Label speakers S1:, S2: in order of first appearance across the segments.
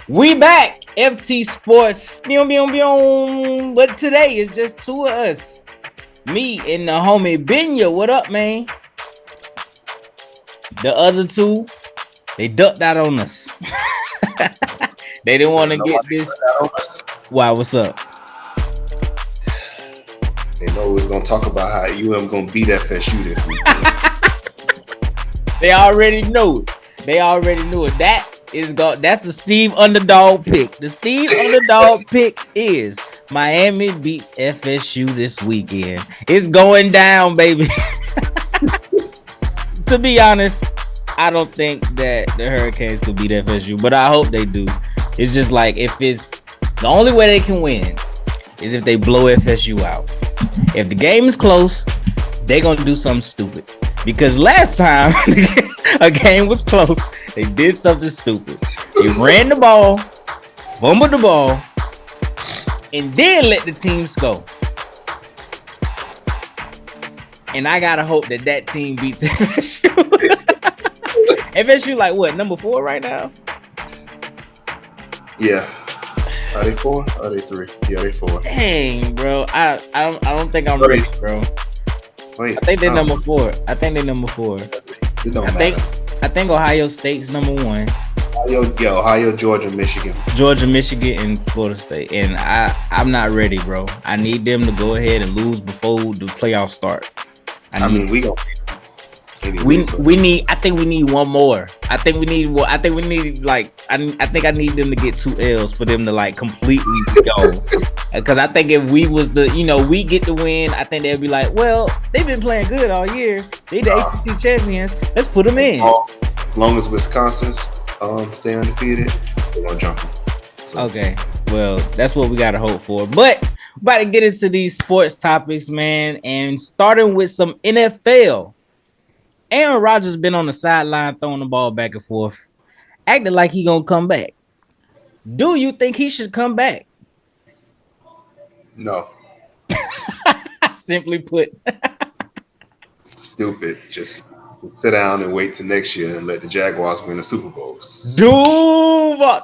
S1: We back, FT Sports. But today is just two of us. Me and the homie Benya. What up, man? The other two, they ducked out on us. They didn't want to get this. Why? What's up?
S2: They know we was gonna talk about how UM gonna beat FSU this week.
S1: They already knew it. That's the Steve underdog pick. The Steve underdog pick is Miami beats FSU this weekend. It's going down, baby. To be honest, I don't think that the Hurricanes could beat FSU, but I hope they do. It's just like if it's the only way they can win is if they blow FSU out. If the game is close, they're gonna do something stupid. Because last time a game was close, they did something stupid. They ran the ball, fumbled the ball, and then let the team score. And I gotta hope that team beats FSU. FSU like what, number 4 right now?
S2: Yeah. Are they 4? Are they 3? Yeah, they 4.
S1: Dang, bro. I don't think I'm ready, bro.
S2: Wait,
S1: I think they're number 4. I think Ohio State's number 1.
S2: Ohio, Georgia,
S1: Michigan, and Florida State. And I'm not ready, bro. I need them to go ahead and lose before the playoffs start.
S2: We gonna beat them.
S1: Anyway, we need. I think we need one more. I think I need them to get 2 L's for them to like completely go. Because I think if we was we get the win, I think they'd be like, well, they've been playing good all year. They the ACC champions. Let's put them in.
S2: As long as Wisconsin's stay undefeated, they're gonna jump them. So.
S1: Okay, well, that's what we gotta hope for. But we're about to get into these sports topics, man, and starting with some NFL. Aaron Rodgers been on the sideline throwing the ball back and forth, acting like he gonna come back. Do you think he should come back?
S2: No.
S1: Simply put.
S2: Stupid. Just sit down and wait till next year and let the Jaguars win the Super Bowls.
S1: Dude,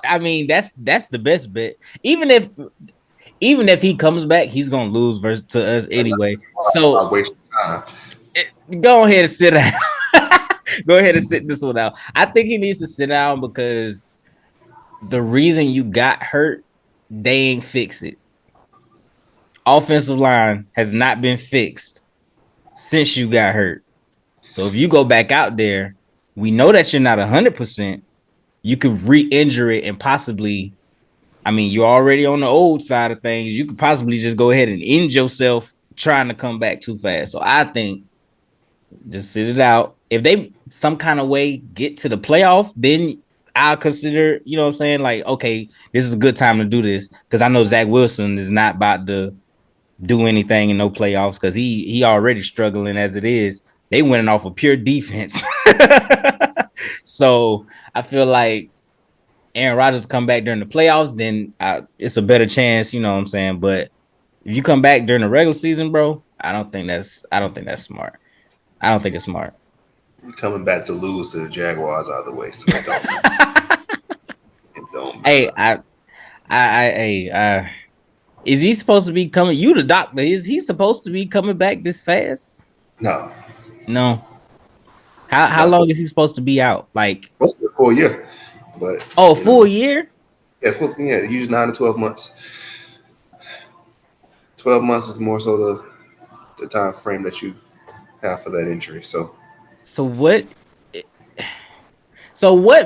S1: I mean that's the best bet. Even if he comes back, he's gonna lose to us anyway. So
S2: I waste time.
S1: Go ahead and sit down. Go ahead and sit this one out. I think he needs to sit down because the reason you got hurt, they ain't fix it. Offensive line has not been fixed since you got hurt. So if you go back out there, we know that you're not 100%. You could re-injure it and possibly, I mean, you're already on the old side of things. You could possibly just go ahead and end yourself trying to come back too fast. So I think just sit it out. If they some kind of way get to the playoff, then I'll consider, you know what I'm saying? Like, okay, this is a good time to do this. Because I know Zach Wilson is not about to do anything in no playoffs because he already struggling as it is. They winning off of pure defense. So I feel like Aaron Rodgers come back during the playoffs, then it's a better chance, you know what I'm saying? But if you come back during the regular season, bro, I don't think that's smart. I don't think it's smart.
S2: We're coming back to lose to the Jaguars either way, so it don't matter. It don't matter.
S1: Hey, is he supposed to be coming? You the doctor. Is he supposed to be coming back this fast?
S2: No.
S1: How long is he supposed to be out? Like
S2: supposed to be a full year. But
S1: full year?
S2: Yeah, it's supposed to be usually 9 to 12 months. 12 months is more so the time frame that you have for that injury. So
S1: what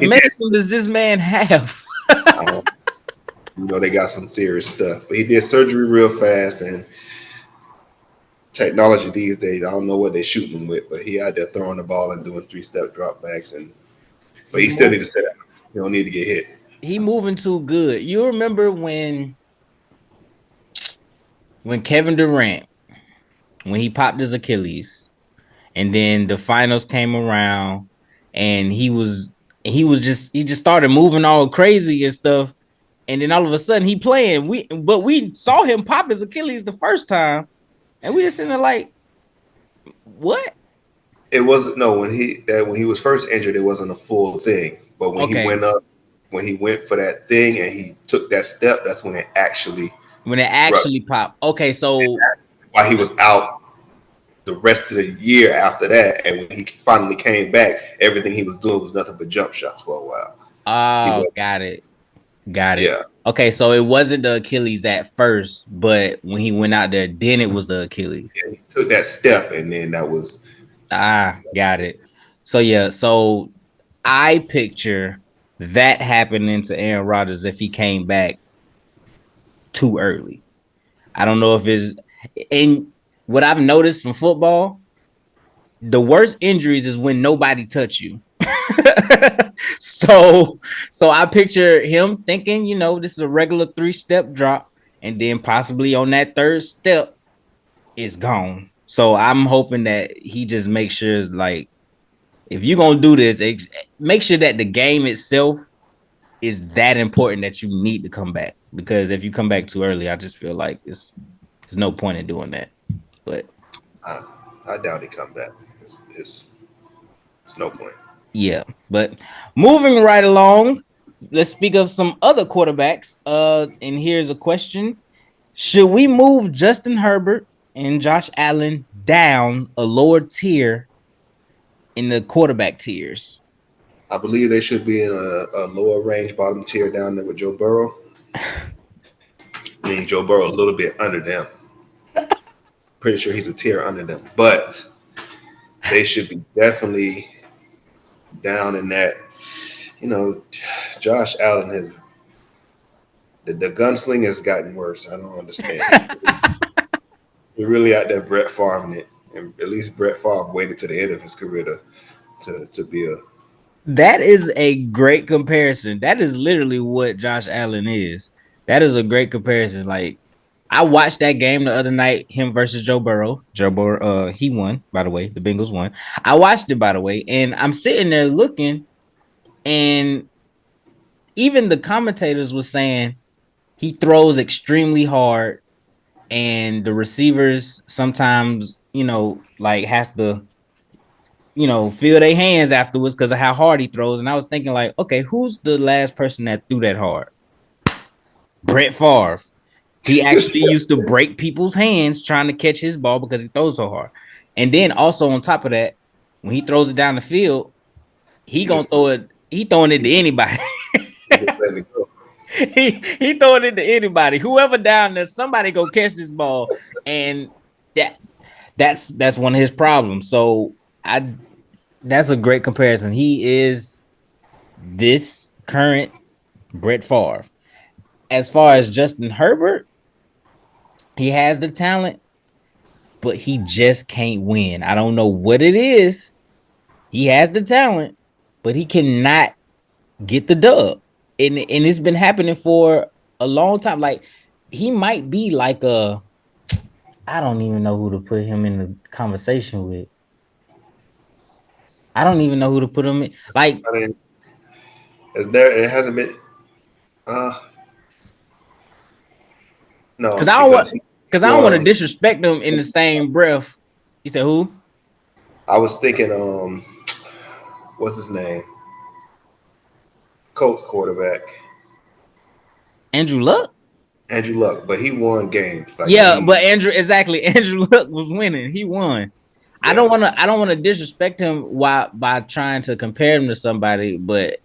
S1: medicine does this man have?
S2: They got some serious stuff. But he did surgery real fast, and technology these days, I don't know what they're shooting him with, but he out there throwing the ball and doing 3-step drop backs, but he still need to sit down. He don't need to get hit.
S1: He moving too good. You remember when Kevin Durant, when he popped his Achilles, and then the finals came around, and he just started moving all crazy and stuff, and then all of a sudden he playing. We saw him pop his Achilles the first time, and we just in there like, what?
S2: It wasn't when he was first injured, it wasn't a full thing. But when he went up when he went for that thing and he took that step, that's when it actually
S1: When it popped. Okay, so
S2: why he was out the rest of the year after that. And when he finally came back, everything he was doing was nothing but jump shots for a while. He
S1: oh,
S2: was,
S1: got it. Got it.
S2: yeah,
S1: Okay, so it wasn't the Achilles at first, but when he went out there, then it was the Achilles.
S2: yeah, he took that step, and then that was
S1: Got it. So yeah, so I picture that happening to Aaron Rodgers if he came back too early. I don't know if it's and what I've noticed from football, the worst injuries is when nobody touch you. so so I picture him thinking, this is a regular 3-step drop, and then possibly on that third step, it's gone. So I'm hoping that he just makes sure, like, if you're gonna do this, make sure that the game itself is that important that you need to come back. Because if you come back too early, I just feel like there's no point in doing that. But
S2: I, I doubt he come back. It's no point.
S1: yeah, but moving right along, let's speak of some other quarterbacks. And here's a question: should we move Justin Herbert and Josh Allen down a lower tier in the quarterback tiers?
S2: I believe they should be in a lower range, bottom tier down there with Joe Burrow. I mean, Joe Burrow a little bit under them. Pretty sure he's a tier under them, but they should be definitely down in that. You know, Josh Allen has the gunsling has gotten worse. I don't understand. He really out there Brett Favre it, and at least Brett Favre waited to the end of his career to be a.
S1: That is a great comparison. That is literally what Josh Allen is. That is a great comparison. Like, I watched that game the other night, him versus Joe Burrow. Joe Burrow, he won, by the way. The Bengals won. I watched it, by the way, and I'm sitting there looking, and even the commentators were saying he throws extremely hard, and the receivers sometimes, like have to, feel their hands afterwards because of how hard he throws. And I was thinking, like, okay, who's the last person that threw that hard? Brett Favre. He actually used to break people's hands trying to catch his ball because he throws so hard. And then also on top of that, when he throws it down the field, he
S2: He
S1: gonna
S2: just
S1: throw it. He throwing it to anybody.
S2: he just letting it go.
S1: he throwing it to anybody. Whoever down there, somebody go catch this ball, and that's one of his problems. So that's a great comparison. He is this current Brett Favre. As far as Justin Herbert, he has the talent, but he just can't win. I don't know what it is. He has the talent, but he cannot get the dub. And it's been happening for a long time. Like, he might be like I don't even know who to put him in the conversation with. I don't even know who to put him in. Like,
S2: I mean, it hasn't been. Uh,
S1: because
S2: no,
S1: I don't want
S2: because he
S1: because I don't want to
S2: won.
S1: disrespect them in the same breath. You said who?
S2: I was thinking, what's his name? Colts quarterback
S1: Andrew Luck?
S2: Andrew Luck, but he won games. Like
S1: Yeah, but
S2: he,
S1: Andrew Luck was winning. He won.
S2: yeah,
S1: I don't want to disrespect him while by trying to compare him to somebody, but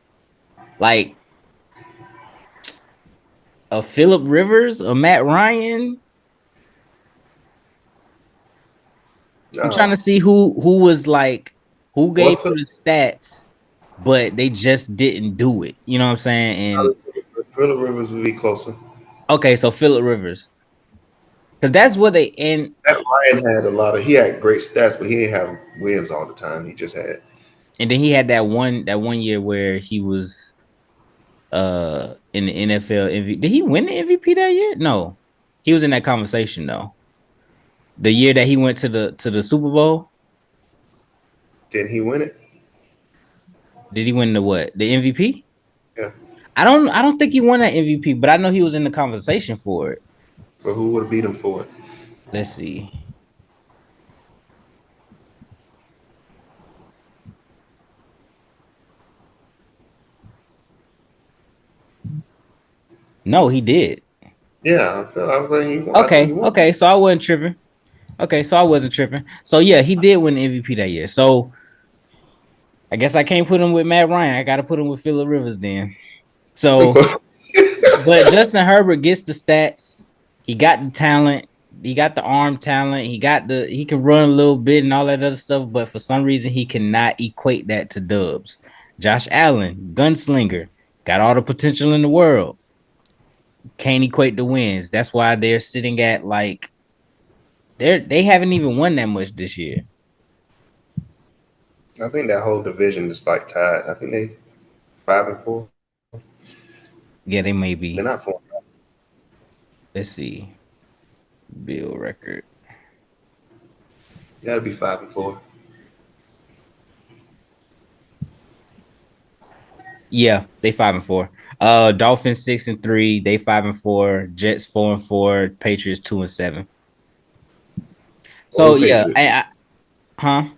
S1: like a Philip Rivers, a Matt Ryan. I'm trying
S2: no.
S1: to see who was like who gave
S2: What's
S1: you the stats, but they just didn't do it. You know what I'm saying? And
S2: Phillip Rivers would be closer.
S1: okay, so Philip Rivers, because that's what they and
S2: That Ryan had a lot of. He had great stats, but he didn't have wins all the time. He just had.
S1: and then he had that one year where he was in the NFL MVP. Did he win the MVP that year? No. He was in that conversation though. The year that he went to the Super Bowl,
S2: Didn't he win it?
S1: did he win the what? The MVP?
S2: Yeah.
S1: I don't think he won that MVP, but I know he was in the conversation for it.
S2: So who would have beat him for it?
S1: Let's see. No, he did.
S2: Yeah, I was like, I think he
S1: Okay,
S2: won.
S1: okay. So I wasn't tripping. Okay, so I wasn't tripping. So yeah, he did win the MVP that year. So I guess I can't put him with Matt Ryan. I got to put him with Phillip Rivers then. So, but Justin Herbert gets the stats. He got the talent. He got the arm talent. He can run a little bit and all that other stuff. But for some reason, he cannot equate that to dubs. Josh Allen, gunslinger, got all the potential in the world. Can't equate the wins. That's why they're sitting at like they haven't even won that much this year.
S2: I think that whole division is like tied. I think they 5-4.
S1: Yeah, they may
S2: They're
S1: be.
S2: not 4.
S1: Let's see. Bill record.
S2: You got to be 5-4.
S1: Yeah, they 5-4. Dolphins 6-3. They 5-4. Jets 4-4. Patriots 2-7. So
S2: Old
S1: yeah,
S2: Patriots.
S1: huh?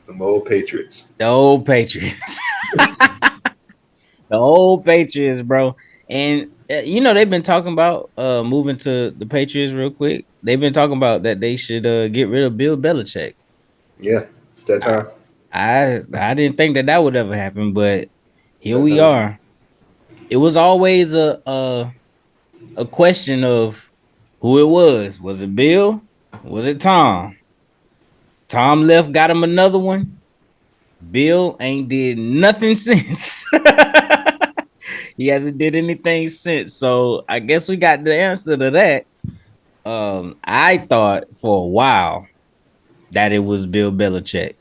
S2: The old Patriots.
S1: The old Patriots. The old Patriots, bro. And they've been talking about moving to the Patriots real quick. They've been talking about that they should get rid of Bill Belichick.
S2: Yeah, it's that
S1: I
S2: time.
S1: I didn't think that would ever happen, but
S2: It's
S1: here
S2: that
S1: we
S2: time.
S1: are. It was always a question of who it was. Was it Bill? Was it Tom? Tom left, got him another one. Bill ain't did nothing since. He hasn't did anything since. So I guess we got the answer to that. I thought for a while that it was Bill Belichick.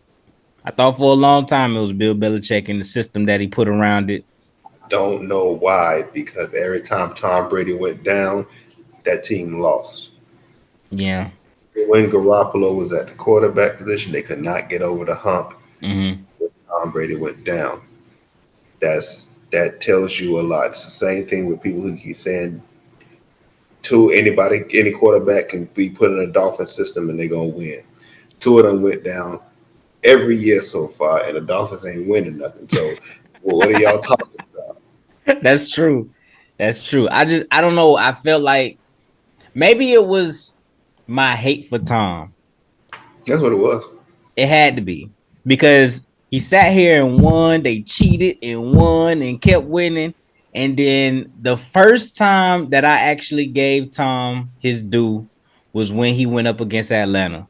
S1: I thought for a long time it was Bill Belichick and the system that he put around it.
S2: Don't know why, because every time Tom Brady went down, that team lost.
S1: Yeah.
S2: When Garoppolo was at the quarterback position, they could not get over the hump.
S1: Mm-hmm.
S2: Tom Brady went down. That tells you a lot. It's the same thing with people who keep saying any quarterback can be put in a Dolphin system and they're gonna win. Two of them went down every year so far, and the Dolphins ain't winning nothing. So, what are y'all talking about?
S1: That's true. That's true. I don't know. I felt like maybe it was my hate for Tom.
S2: That's what it was.
S1: It had to be because he sat here and won. They cheated and won and kept winning. And then the first time that I actually gave Tom his due was when he went up against Atlanta.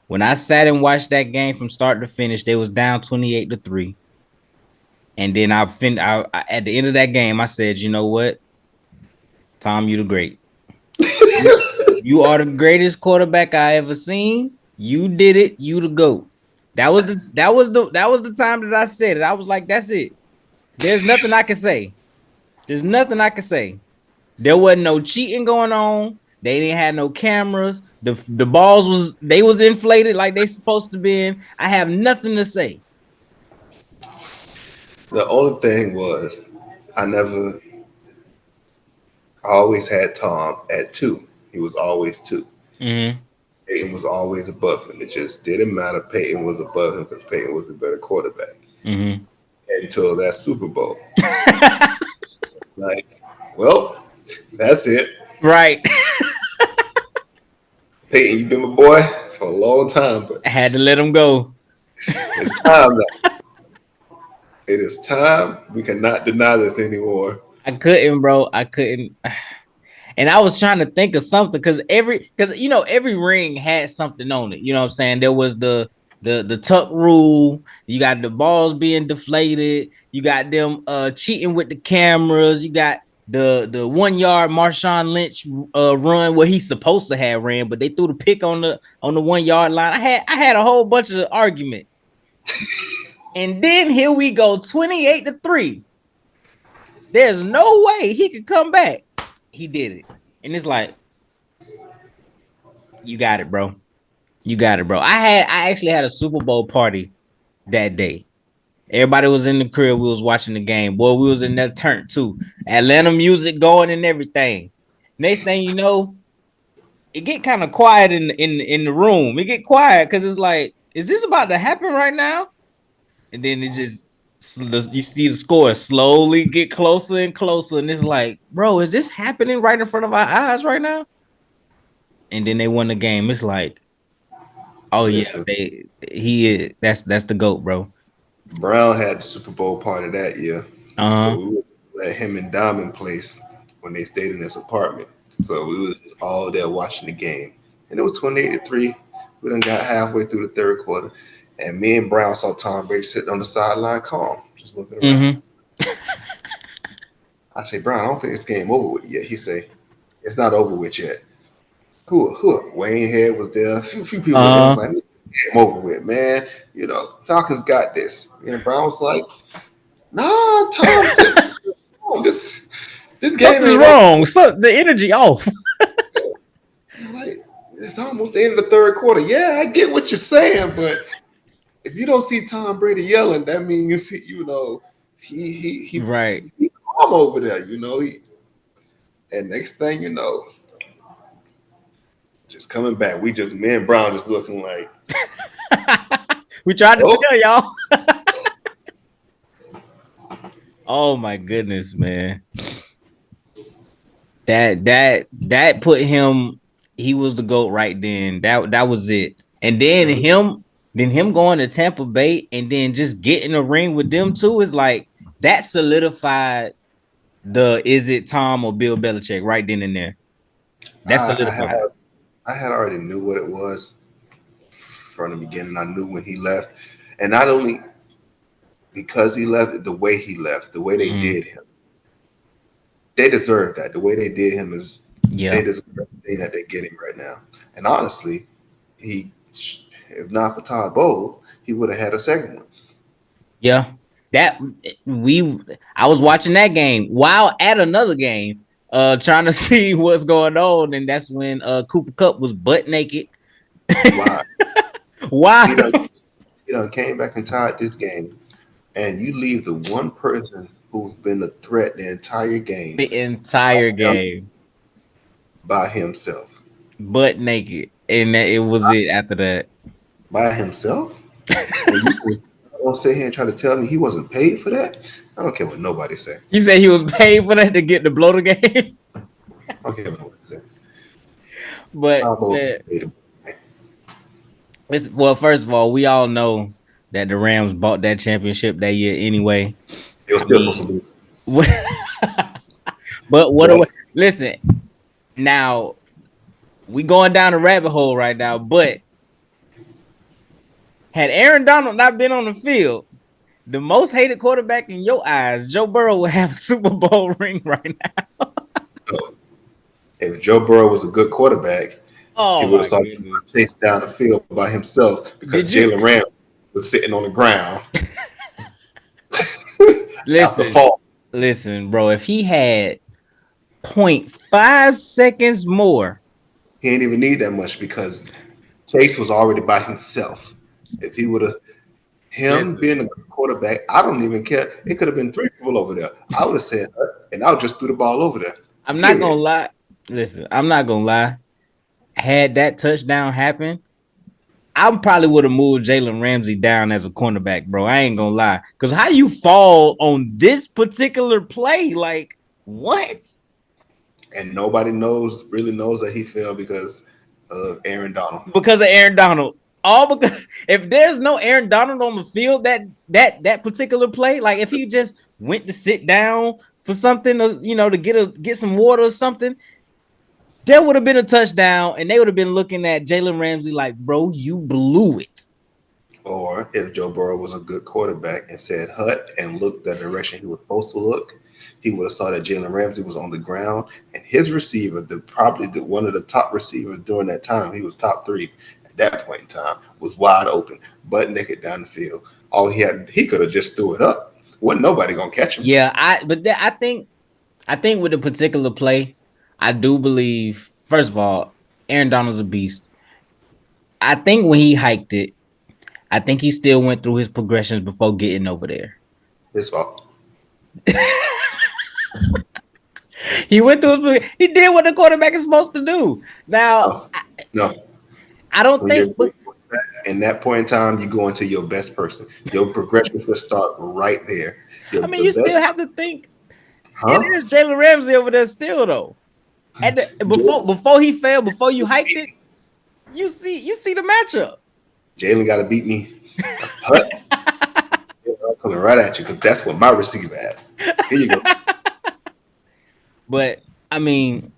S1: When I sat and watched that game from start to finish, they was down 28-3. And then at the end of that game, I said, you know what? Tom, you the great. You are the greatest quarterback I ever seen. You did it. You the GOAT. That was the time that I said it. I was like, that's it. There's nothing I can say. There's nothing I can say. There wasn't no cheating going on. They didn't have no cameras. The balls was inflated like they supposed to be in. I have nothing to say.
S2: The only thing was, I never, I always had Tom at 2. He was always 2.
S1: Mm-hmm.
S2: Peyton was always above him. It just didn't matter. Peyton was above him because Peyton was a better quarterback
S1: Mm-hmm.
S2: until that Super Bowl. Like, well, that's it.
S1: Right.
S2: Peyton, you've been my boy for a long time, but
S1: I had to let him go.
S2: it's time now. It is time. We cannot deny this anymore.
S1: I couldn't, bro. I couldn't. And I was trying to think of something because every ring had something on it. You know what I'm saying? There was the tuck rule. You got the balls being deflated. You got them cheating with the cameras. You got the 1 yard Marshawn Lynch run where he's supposed to have ran, but they threw the pick on the 1 yard line. I had a whole bunch of arguments. And then here we go, 28-3. There's no way he could come back. He did it. And it's like, you got it, bro. You got it, bro. I actually had a Super Bowl party that day. Everybody was in the crib. We was watching the game. Boy, we was in that turn too. Atlanta music going and everything. Next thing you know, it get kind of quiet in the room. It get quiet because it's like, is this about to happen right now? And then it just You see the score slowly get closer and closer, and it's like, bro, is this happening right in front of our eyes right now? And then they won the game. It's like, oh yeah,
S2: Listen,
S1: he is. That's the GOAT, bro.
S2: Brown had the Super Bowl party that year, so
S1: Uh-huh.
S2: we were at him and Diamond place when they stayed in his apartment. So we was all there watching the game, and it was 28-3. We done got halfway through the third quarter, and me and Brown saw Tom Brady sitting on the sideline, calm, just looking around.
S1: Mm-hmm.
S2: I say, Brown, I don't think this game over with yet. He say, it's not over with yet. Who? Wayne Head was there. A few people were there. I was
S1: Uh-huh.
S2: like, game over with, man. Falcons got this. And Brown was like, nah, Tom said, this game
S1: Something's
S2: ain't over.
S1: wrong. So the energy off.
S2: Like, it's almost the end of the third quarter. Yeah, I get what you're saying, but if you don't see Tom Brady yelling, that means
S1: Right.
S2: he calm over there. And next thing you know, just coming back, me and Brown just looking like,
S1: We tried to
S2: oh,
S1: tell y'all. Oh my goodness, man. That put him. He was the GOAT right then. That was it. And then him going to Tampa Bay and then just getting a ring with them too is like that solidified the is it Tom or Bill Belichick right then and there. That
S2: I, I had
S1: solidified it.
S2: I had already knew what it was from the beginning. I knew when he left, and not only because he left, the way he left, the way they
S1: Mm,
S2: did him, they deserve that. The way they did him is they
S1: yeah.
S2: deserve everything that they're getting right now. And honestly, he, if not for Todd Bowles, he would have had a second one.
S1: Yeah. That we I was watching that game while at another game, trying to see what's going on. And that's when Cooper Cup was butt naked.
S2: Why?
S1: Wow.
S2: He done, he done came back and tied this game, and you leave the one person who's been a threat the entire game
S1: The entire game.
S2: by himself.
S1: Butt naked. And it was it after that.
S2: By himself? And you don't sit here and try to tell me he wasn't paid for that? I don't care what nobody say.
S1: You said he was paid for that to get the blow the game.
S2: I don't care what nobody say.
S1: But
S2: Almost paid him.
S1: well, first of all, we all know that the Rams bought that championship that year anyway.
S2: They were
S1: I
S2: still supposed to
S1: mean,
S2: lose.
S1: what, but what
S2: But
S1: listen, now we going down a rabbit hole right now, but had Aaron Donald not been on the field, the most hated quarterback in your eyes, Joe Burrow would have a Super Bowl ring right now.
S2: if Joe Burrow was a good quarterback, he
S1: Oh
S2: would have
S1: my
S2: saw
S1: goodness.
S2: chased down the field by himself because
S1: Did you
S2: Jalen Ramsey was sitting on the ground after
S1: listen?
S2: fall.
S1: Listen, bro, if he had 0.5 seconds more.
S2: He didn't even need that much because Chase was already by himself. If he would have him
S1: Listen,
S2: being a good quarterback, I don't even care. It could have been three people over there. I would have said, and I would just threw the ball over there.
S1: I'm not gonna
S2: Period.
S1: lie. Listen, I'm not gonna lie. Had that touchdown happen, I probably would have moved Jalen Ramsey down as a cornerback, bro. I ain't gonna lie. Because how you fall on this particular play, like what?
S2: And nobody really knows that he fell because of Aaron Donald.
S1: Because of Aaron Donald. All because if there's no Aaron Donald on the field, that particular play, like if he just went to sit down for something, to get some water or something, there would have been a touchdown, and they would have been looking at Jalen Ramsey like, bro, you blew it.
S2: Or if Joe Burrow was a good quarterback and said hut and looked the direction he was supposed to look, he would have saw that Jalen Ramsey was on the ground and his receiver, one of the top receivers during that time, he was top three at that point in time, was wide open, butt naked down the field. He could have just threw it up. Wasn't nobody gonna catch him.
S1: Yeah, I think with the particular play, I do believe, first of all, Aaron Donald's a beast. I think when he hiked it, I think he still went through his progressions before getting over there.
S2: His fault.
S1: He went through he did what the quarterback is supposed to do. Now,
S2: No, no.
S1: I don't
S2: When you're
S1: think, but
S2: in that point in time, you go into your best person. Your progression should start right there.
S1: I mean,
S2: The
S1: you
S2: best,
S1: still have to think it
S2: huh?
S1: is Jalen Ramsey over there still though. At the, before he fell, before you hyped it, you see the matchup.
S2: Jalen got to beat me. Hut, I'm coming right at you because that's what my receiver had. Here you go.
S1: But I mean,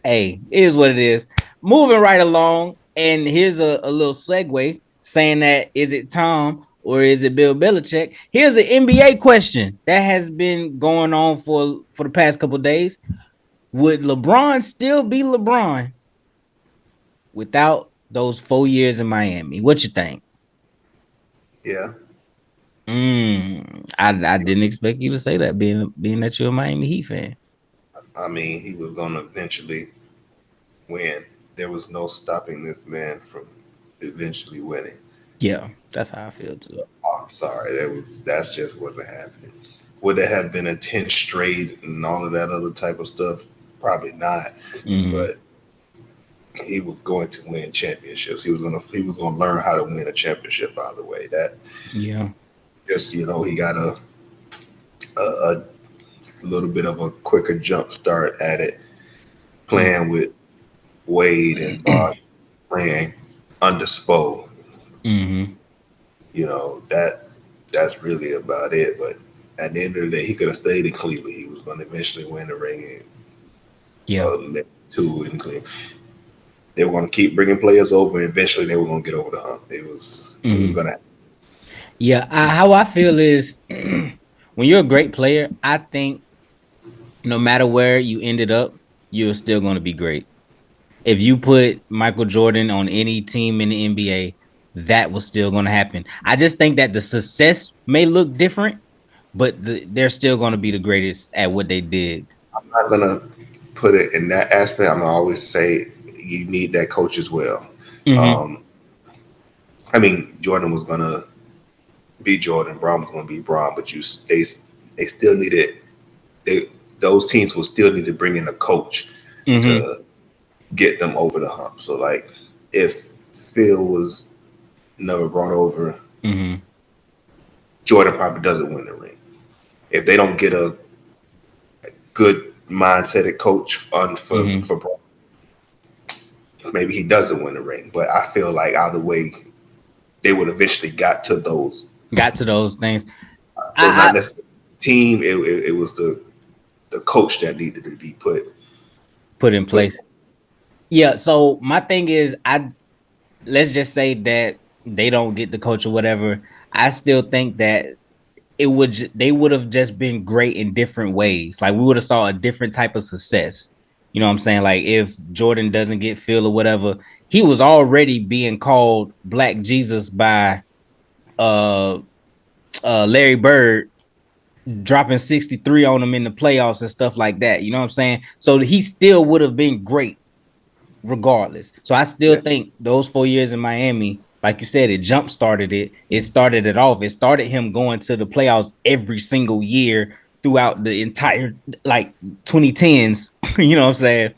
S1: hey, it is what it is. Moving right along, and here's a little segue saying that is it Tom or is it Bill Belichick? Here's an NBA question that has been going on for the past couple of days. Would LeBron still be LeBron without those 4 years in Miami? What you think?
S2: Yeah,
S1: I didn't expect you to say that, being that you're a Miami Heat fan.
S2: I mean, he was going to eventually win. There was no stopping this man from eventually winning.
S1: Yeah, that's how I feel too.
S2: I'm sorry, that's just wasn't happening. Would there have been a 10 straight and all of that other type of stuff? Probably not.
S1: Mm-hmm.
S2: But he was going to win championships. He was gonna learn how to win a championship. By the way, that
S1: Yeah.
S2: just he got a little bit of a quicker jump start at it, playing with Wade and Bosh, playing under Spo.
S1: Mm-hmm.
S2: That's really about it. But at the end of the day, he could have stayed in Cleveland. He was going to eventually win the ring
S1: Yeah.
S2: and two in Cleveland. They were going to keep bringing players over, and eventually they were going to get over the hump. It was
S1: Mm-hmm.
S2: going to.
S1: Yeah. How I feel is when you're a great player, I think no matter where you ended up, you're still going to be great. If you put Michael Jordan on any team in the NBA, that was still going to happen. I just think that the success may look different, but they're still going to be the greatest at what they did.
S2: I'm not going to put it in that aspect. I'm going to always say you need that coach as well.
S1: Mm-hmm.
S2: Um, I mean, Jordan was going to be Jordan, Braun was going to be Braun, but they still needed they those teams will still need to bring in a coach
S1: Mm-hmm.
S2: to get them over the hump. So like if Phil was never brought over,
S1: Mm-hmm.
S2: Jordan probably doesn't win the ring. If they don't get a good mindset coach on
S1: Mm-hmm.
S2: for Braun, maybe he doesn't win the ring. But I feel like either way, they would eventually got to those.
S1: Got to those things.
S2: So
S1: I
S2: not necessarily the team. It was the coach that needed to be
S1: put in
S2: put.
S1: place. Yeah. So my thing is, I let's just say that they don't get the coach or whatever. I still think that they would have just been great in different ways. Like we would have saw a different type of success. You know what I'm saying? Like if Jordan doesn't get Phil or whatever, he was already being called Black Jesus by uh Larry Bird, dropping 63 on him in the playoffs and stuff like that. You know what I'm saying? So he still would have been great regardless. So I still
S2: Yeah.
S1: think those 4 years in Miami, like you said, it jump started it. It started it off. It started him going to the playoffs every single year throughout the entire like 2010s. You know what I'm saying?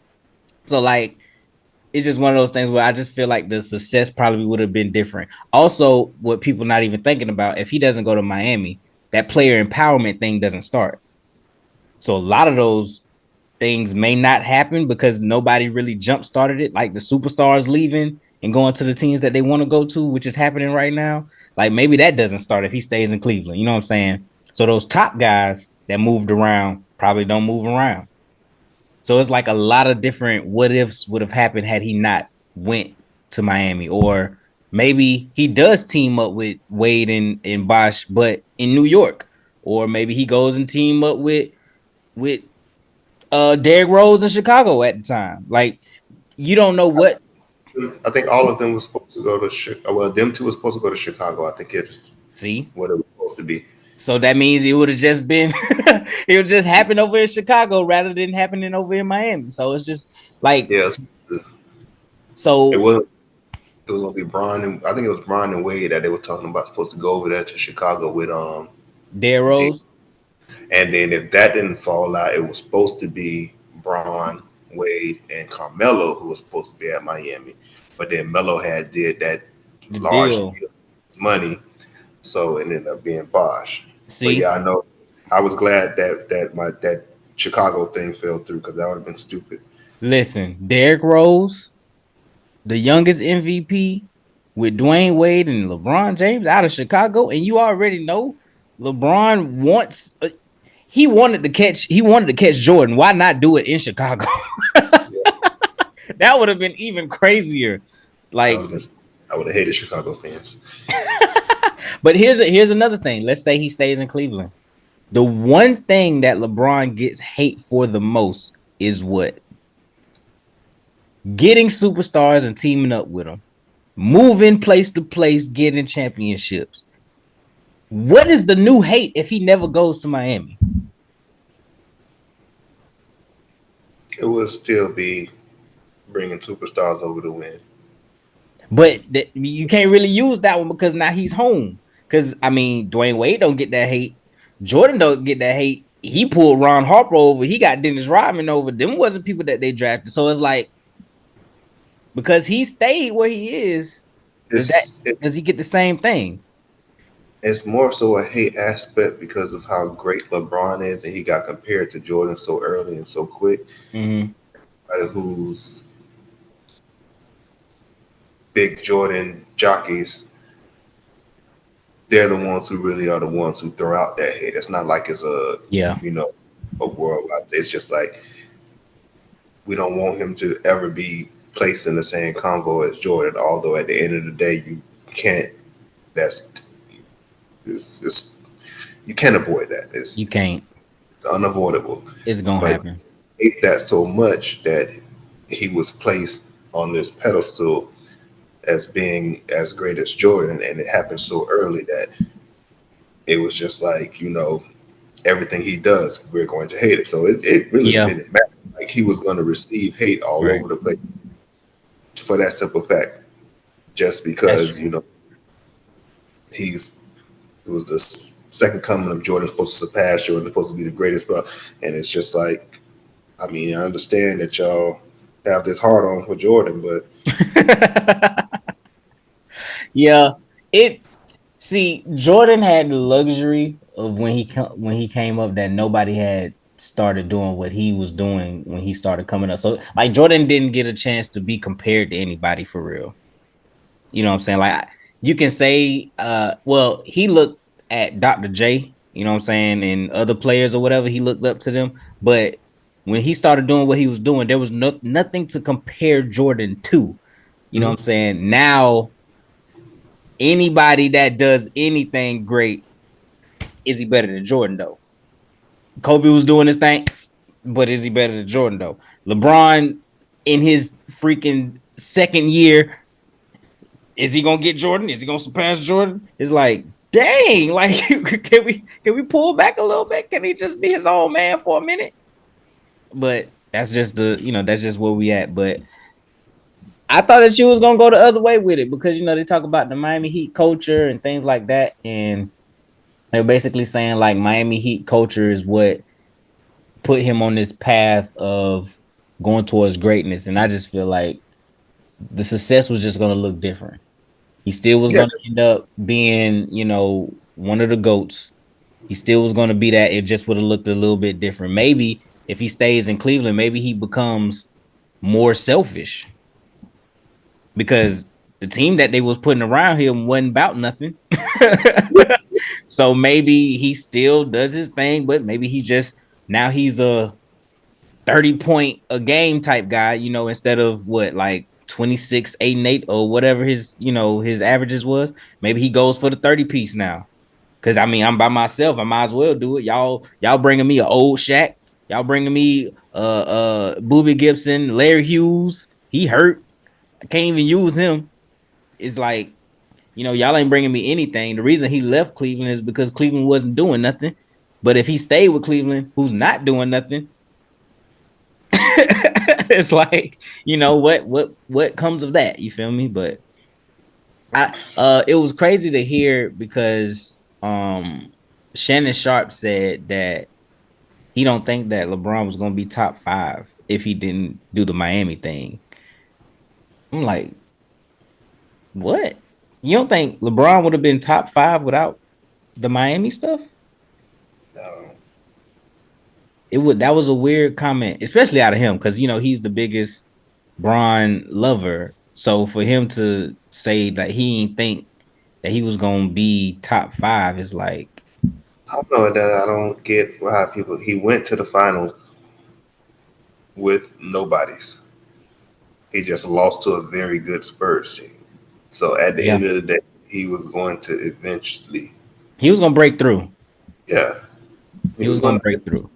S1: So like it's just one of those things where I just feel like the success probably would have been different. Also, what people not even thinking about, if he doesn't go to Miami, that player empowerment thing doesn't start. So a lot of those things may not happen because nobody really jump started it, like the superstars leaving and going to the teams that they want to go to, which is happening right now. Like maybe that doesn't start if he stays in Cleveland. You know what I'm saying? So those top guys that moved around probably don't move around. So it's like a lot of different what ifs would have happened had he not went to Miami, or maybe he does team up with Wade and Bosh, but in New York, or maybe he goes and team up with Derrick Rose in Chicago at the time. Like you don't know what.
S2: I think all of them was supposed to go to Chicago. Well, them two were supposed to go to Chicago. I think it's
S1: See,
S2: what it was supposed to be.
S1: so that means it would have just been it would just happen over in Chicago rather than happening over in Miami. So it's just like
S2: Yes, it
S1: so
S2: was. It was gonna be Brian, and I think it was Brian and Wade that they were talking about supposed to go over there to Chicago with
S1: Derrick
S2: D.
S1: Rose.
S2: And then if that didn't fall out, it was supposed to be Braun, Wade, and Carmelo who was supposed to be at Miami. But then Melo had did that
S1: The
S2: large
S1: deal.
S2: money, so it ended up being Bosch. But
S1: See,
S2: yeah, I know. I was glad that Chicago thing fell through because that would have been stupid.
S1: listen, Derrick Rose, the youngest MVP with Dwayne Wade and LeBron James out of Chicago, and you already know LeBron wants he wanted to catch Jordan. Why not do it in Chicago? That would have been even crazier.
S2: I
S1: Like,
S2: would have been. I would have hated Chicago fans.
S1: but here's another thing. Let's say he stays in Cleveland. The one thing that LeBron gets hate for the most is what? Getting superstars and teaming up with them, moving place to place, getting championships. What is the new hate if he never goes to Miami?
S2: It would still be bringing superstars over to win.
S1: But you can't really use that one because now he's home. Because I mean, Dwayne Wade don't get that hate. Jordan don't get that hate. He pulled Ron Harper over. He got Dennis Rodman over. Them wasn't people that they drafted. So it's like because he stayed where he is, does that
S2: It's it,
S1: does he get the same thing?
S2: it's more so a hate aspect because of how great LeBron is, and he got compared to Jordan so early and so quick.
S1: Mm-hmm.
S2: Who's big Jordan jockeys? They're the ones who really are the ones who throw out that hate. It's not like it's
S1: Yeah.
S2: you know a worldwide. It's just like we don't want him to ever be placed in the same convo as Jordan. Although at the end of the day, you can't. That's it's you can't avoid that.
S1: You can't.
S2: It's unavoidable.
S1: It's gonna
S2: But
S1: happen.
S2: he ate that so much that he was placed on this pedestal as being as great as Jordan, and it happened so early that it was just like everything he does, we're going to hate it. So it really
S1: Yeah.
S2: didn't matter. Like he was going to receive hate all
S1: Right.
S2: over the place for that simple fact, just
S1: That's
S2: because
S1: true.
S2: he's it was the second coming of Jordan, supposed to surpass Jordan, supposed to be the greatest, bro. And it's just like, I mean, I understand that y'all have this hard on for Jordan, but
S1: Yeah. It See, Jordan had the luxury of when he came up that nobody had started doing what he was doing when he started coming up. So like Jordan didn't get a chance to be compared to anybody for real. You know what I'm saying? Like you can say well, he looked at Dr. J, you know what I'm saying, and other players or whatever, he looked up to them, but when he started doing what he was doing, there was nothing to compare Jordan to. You know what I'm
S2: mhm.
S1: saying? Now anybody that does anything great, is he better than Jordan though? Kobe was doing his thing, but is he better than Jordan though? LeBron in his freaking second year, is he gonna get Jordan? Is he gonna surpass Jordan? It's like, dang, like can we pull back a little bit? Can he just be his own man for a minute? But that's just that's just where we at. But I thought that you was gonna go the other way with it because they talk about the Miami Heat culture and things like that, and they're basically saying like Miami Heat culture is what put him on this path of going towards greatness. And I just feel like the success was just going to look different. He still was
S2: Yeah,
S1: going to end up being, one of the GOATs. He still was going to be that. It just would have looked a little bit different. Maybe if he stays in Cleveland, maybe he becomes more selfish because the team that they was putting around him wasn't about nothing. So maybe he still does his thing, but maybe he just now he's a 30 point a game type guy, instead of what, like 26, 8 and 8 or whatever his averages was. Maybe he goes for the 30 piece now. Cause I mean, I'm by myself. I might as well do it. Y'all bringing me an old Shaq. Y'all bringing me Booby Gibson, Larry Hughes. He hurt. I can't even use him. It's like, y'all ain't bringing me anything. The reason he left Cleveland is because Cleveland wasn't doing nothing. But if he stayed with Cleveland, who's not doing nothing, it's like what comes of that, you feel me? But it was crazy to hear because Shannon Sharp said that he don't think that LeBron was going to be top 5 if he didn't do the Miami thing. I'm like, what? You don't think LeBron would have been top 5 without the Miami stuff?
S2: Um,
S1: It would. That was a weird comment, especially out of him, because he's the biggest Bron lover. So for him to say that he ain't think that he was gonna be top 5 is like,
S2: I don't know that I don't get how people. He went to the finals with nobodies. He just lost to a very good Spurs team. So at the
S1: yeah,
S2: end of the day, he was going to eventually,
S1: he was gonna break through.
S2: yeah,
S1: He
S2: he
S1: was
S2: was going
S1: gonna
S2: to.
S1: break through.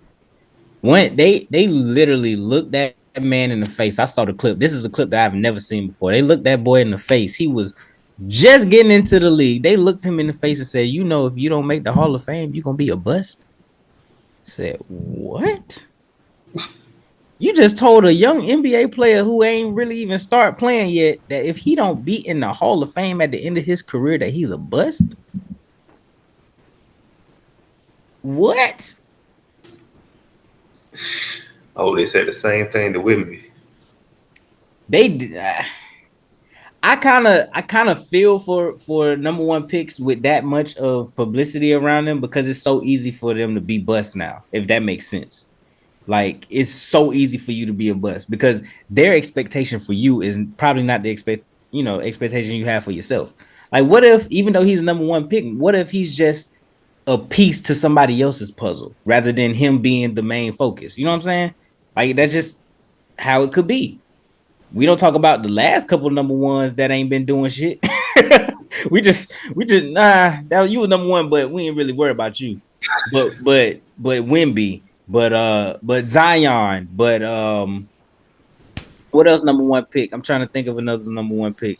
S1: When they literally looked that man in the face. I saw the clip. This is a clip that I've never seen before. They looked that boy in the face. He was just getting into the league. They looked him in the face and said, if you don't make the Hall of Fame, you're gonna be a bust. I said, what? You just told a young NBA player who ain't really even start playing yet that if he don't be in the Hall of Fame at the end of his career, that he's a bust. What?
S2: Oh, they said the same thing to Wimby.
S1: They did. I kind of feel for number one picks with that much of publicity around them because it's so easy for them to be bust now, if that makes sense. Like it's so easy for you to be a bust because their expectation for you is probably not the expectation you have for yourself. Like, what if even though he's number one pick, what if he's just a piece to somebody else's puzzle rather than him being the main focus? You know what I'm saying? Like that's just how it could be. We don't talk about the last couple of number ones that ain't been doing shit. we just that you was number one, but we ain't really worried about you. But Wimby, but Zion, but what else number one pick? I'm trying to think of another number one pick.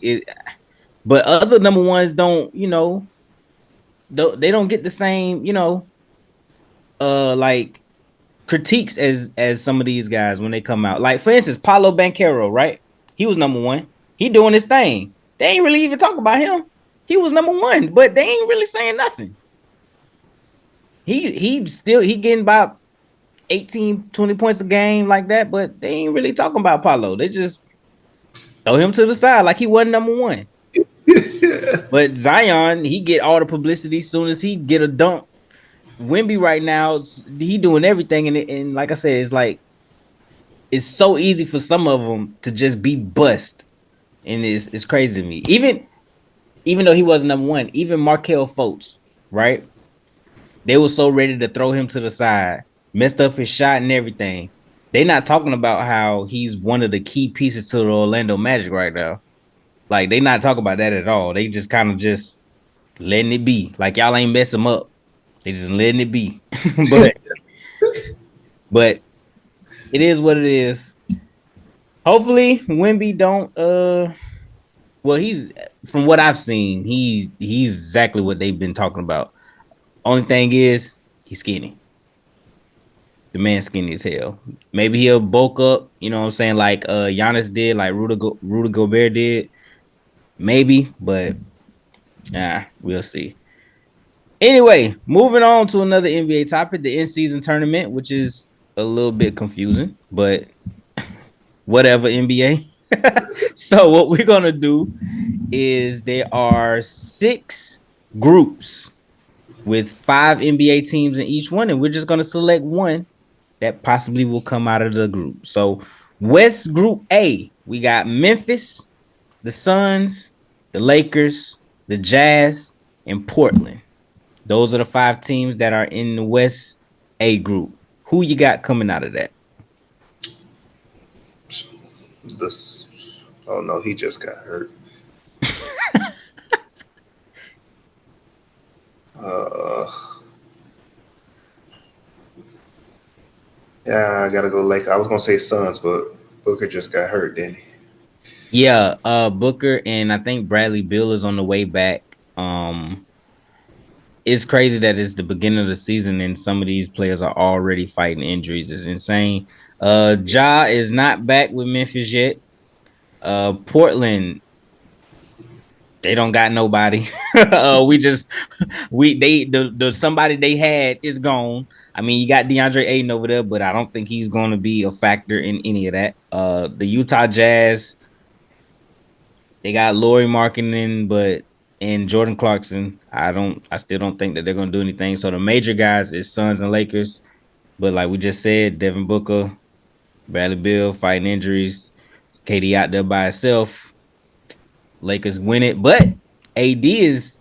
S1: But other number ones don't, they don't get the same, like critiques as some of these guys when they come out. Like for instance, Paulo Banchero, right? He was number one. He doing his thing. They ain't really even talk about him. He was number one, but they ain't really saying nothing. He getting about 18, 20 points a game like that, but they ain't really talking about Paulo. They just throw him to the side like he wasn't number one. But Zion, he get all the publicity as soon as he get a dunk. Wimby right now, he doing everything, and like I said, it's like it's so easy for some of them to just be bust, and it's crazy to me. Even though he wasn't number one, even Markel Fultz, right? They were so ready to throw him to the side, messed up his shot and everything. They not talking about how he's one of the key pieces to the Orlando Magic right now. Like they not talking about that at all. They just kind of just letting it be. Like y'all ain't mess him up. They just letting it be. but but it is what it is. Hopefully Wimby don't well he's from what I've seen, he's exactly what they've been talking about. Only thing is he's skinny. The man skinny as hell. Maybe he'll bulk up, you know what I'm saying, like Giannis did, like Rudy Gobert did. Maybe, but we'll see. Anyway, moving on to another NBA topic, the in-season tournament, which is a little bit confusing, but whatever, NBA. So what we're gonna do is there are 6 groups with 5 NBA teams in each one, and we're just gonna select one that possibly will come out of the group. So West Group A, we got Memphis, the Suns, the Lakers, the Jazz, and Portland. Those are the 5 teams that are in the West A group. Who you got coming out of that?
S2: This, oh no, he just got hurt. Uh, yeah, I gotta go Lake. I was gonna say Suns, but Booker just got hurt, didn't he?
S1: Yeah, Booker and I think Bradley Beal is on the way back. It's crazy that it's the beginning of the season and some of these players are already fighting injuries. It's insane. Ja is not back with Memphis yet. Portland, they don't got nobody. We just we they the somebody they had is gone. I mean, you got DeAndre Ayton over there, but I don't think he's going to be a factor in any of that. The Utah Jazz, they got Laurie Markkinen, but and Jordan Clarkson. I still don't think that they're gonna do anything. So the major guys is Suns and Lakers. But like we just said, Devin Booker, Bradley Beal fighting injuries. KD out there by itself. Lakers win it, but AD is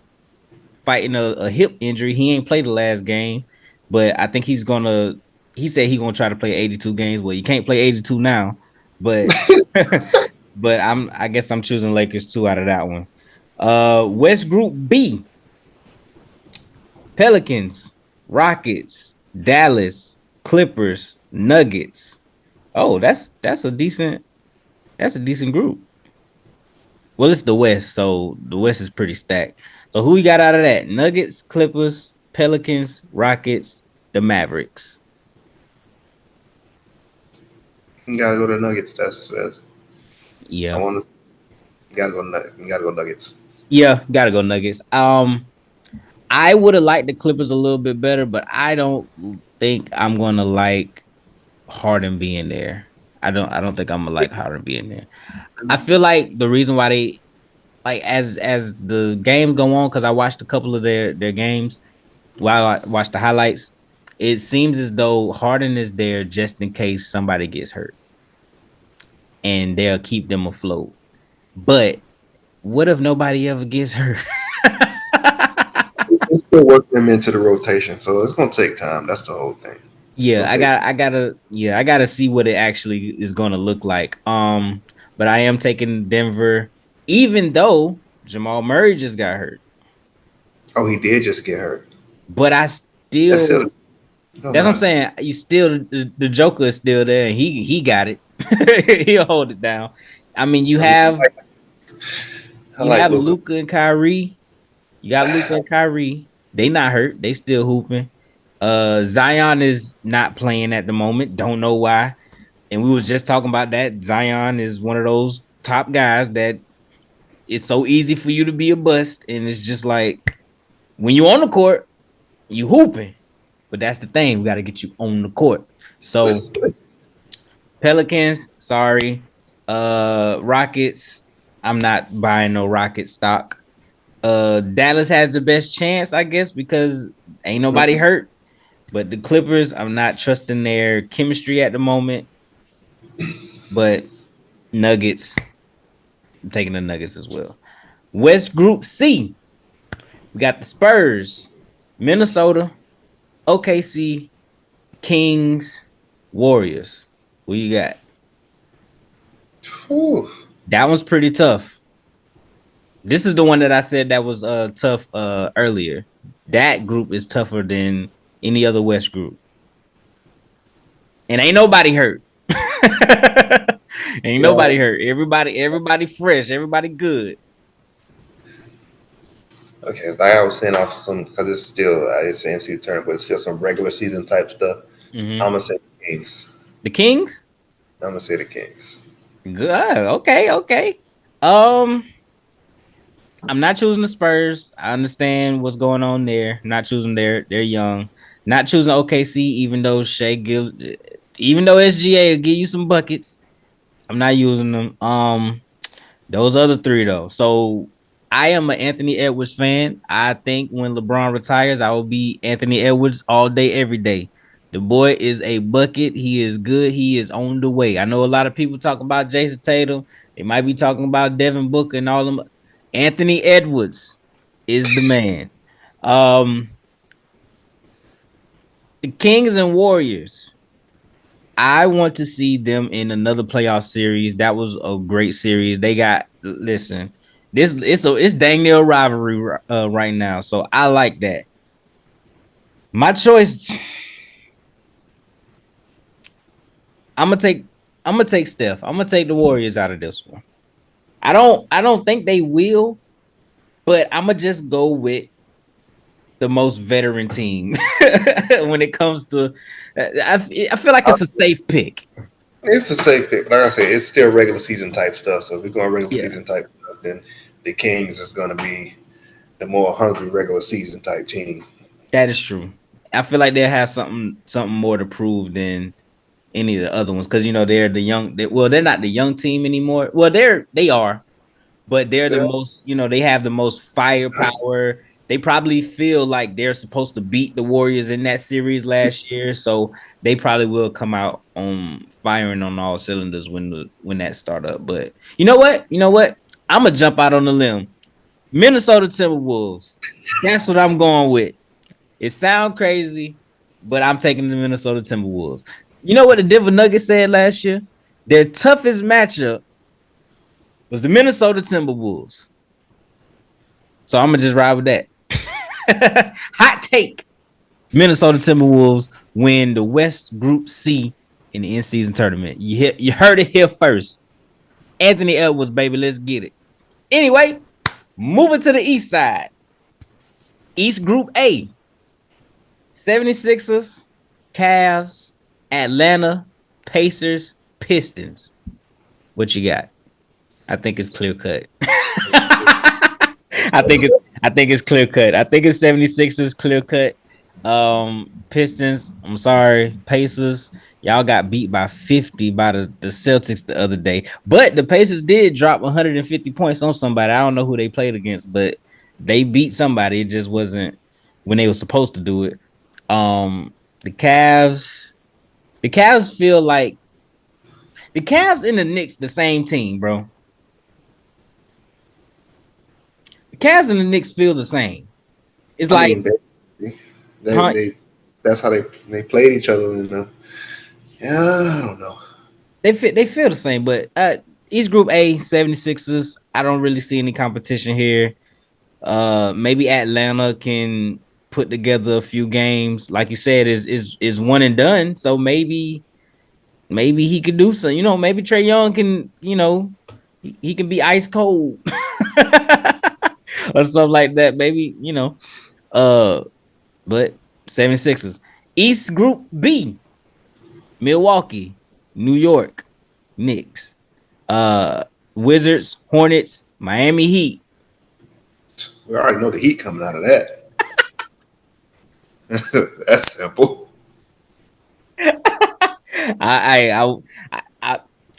S1: fighting a hip injury. He ain't played the last game, but I think he's gonna. He said he's gonna try to play 82 games. Well, you can't play 82 now, but but I guess I'm choosing Lakers two out of that one. West Group B: Pelicans, Rockets, Dallas, Clippers, Nuggets. Oh, that's a decent group. Well, it's the West, so the West is pretty stacked. So who we got out of that? Nuggets, Clippers, Pelicans, Rockets, the Mavericks.
S2: You gotta go to Nuggets. That's I
S1: Yeah.
S2: want to. Gotta go. You gotta go Nuggets.
S1: Yeah, gotta go Nuggets. I would have liked the Clippers a little bit better, but I don't think I'm gonna like Harden being there. I don't think I'm gonna like Harden being there. I feel like the reason why they like as the game go on, because I watched a couple of their games while I watched the highlights, it seems as though Harden is there just in case somebody gets hurt and they'll keep them afloat. But what if nobody ever gets hurt?
S2: They still work them into the rotation, so it's gonna take time. That's the whole thing. It's
S1: Yeah,
S2: gonna take.
S1: I gotta see what it actually is gonna look like. But I am taking Denver, even though Jamal Murray just got hurt.
S2: Oh, he did just get hurt.
S1: But I
S2: That's
S1: still,
S2: still don't
S1: that's what I'm
S2: matter.
S1: saying. You still the Joker is still there, and he got it. He'll hold it down. I mean,
S2: I mean, I
S1: you
S2: like
S1: have
S2: Luca.
S1: Luca and Kyrie. You got Luca and Kyrie. They not hurt. They still hooping. Zion is not playing at the moment. Don't know why. And we was just talking about that. Zion is one of those top guys that it's so easy for you to be a bust, and it's just like when you on the court, you hooping. But that's the thing. We got to get you on the court. So Pelicans, sorry. Rockets, I'm not buying no Rocket stock. Dallas has the best chance, I guess, because ain't nobody hurt. But the Clippers, I'm not trusting their chemistry at the moment. But Nuggets, I'm taking the Nuggets as well. West Group C, we got the Spurs, Minnesota, OKC, Kings, Warriors. Who you got?
S2: Whew.
S1: That one's pretty tough. This is the one that I said that was tough earlier. That group is tougher than any other West group. And ain't nobody hurt. Ain't
S2: Yeah.
S1: nobody hurt. Everybody fresh. Everybody good.
S2: Okay. Like I was saying off some because it's still it's NC tournament, but it's still some regular season type stuff. I'm
S1: Mm-hmm.
S2: gonna say the Kings.
S1: The Kings.
S2: I'm gonna say the Kings.
S1: Good. Okay. Okay. Um, I'm not choosing the Spurs. I understand what's going on there. Not choosing they're young. Not choosing OKC, even though SGA will give you some buckets. I'm not using them. Those other three though. So I am an Anthony Edwards fan. I think when LeBron retires, I will be Anthony Edwards all day, every day. The boy is a bucket. He is good. He is on the way. I know a lot of people talking about Jason Tatum. They might be talking about Devin Booker and all them. Anthony Edwards is the man. Um, the Kings and Warriors. I want to see them in another playoff series. That was a great series. They got listen. It's dang near a rivalry right now. So I like that. My choice. I'm gonna take. I'm gonna take Steph. I'm gonna take the Warriors out of this one. I don't think they will, but I'm gonna just go with the most veteran team when it comes to. I feel like it's a safe pick.
S2: It's a safe pick, but like I said, it's still regular season type stuff. So if we're going regular
S1: Yeah,
S2: season type stuff, then the Kings is gonna be the more hungry regular season type team.
S1: that is true. I feel like they have something more to prove than any of the other ones because you know they're the young. They're not the young team anymore. Well, they are, but they're the
S2: Yeah.
S1: most, they have the most firepower. They probably feel like they're supposed to beat the Warriors in that series last year, so they probably will come out on firing on all cylinders when that start up. But you know what? I'm gonna jump out on the limb. Minnesota Timberwolves. That's what I'm going with. It sounds crazy, but I'm taking the Minnesota Timberwolves. You know what the Denver Nuggets said last year? Their toughest matchup was the Minnesota Timberwolves. So I'm gonna just ride with that. Hot take. Minnesota Timberwolves win the West Group C in the in-season tournament. You heard it here first. Anthony Edwards, baby, let's get it. Anyway, moving to the East side. East Group A. 76ers, Cavs, Atlanta, Pacers, Pistons. What you got? I think it's clear cut. I think it's clear cut. I think it's 76ers clear cut. Pistons, I'm sorry. Pacers, y'all got beat by 50 by the Celtics the other day. But the Pacers did drop 150 points on somebody. I don't know who they played against, but they beat somebody. It just wasn't when they were supposed to do it. The Cavs feel like the Cavs and the Knicks the same team, bro. The Cavs and the Knicks feel the same. It's
S2: I
S1: like,
S2: mean, they that's how they played each other. Yeah, I don't know.
S1: they feel the same, but East Group A, 76ers, I don't really see any competition here. Maybe Atlanta can put together a few games. Like you said, is one and done. So maybe he could do some. Maybe Trey Young can, he can be ice cold or something like that. Maybe, but 76ers. East Group B, Milwaukee, New York, Knicks, Wizards, Hornets, Miami Heat.
S2: We already know the heat coming out of that. That's simple.
S1: I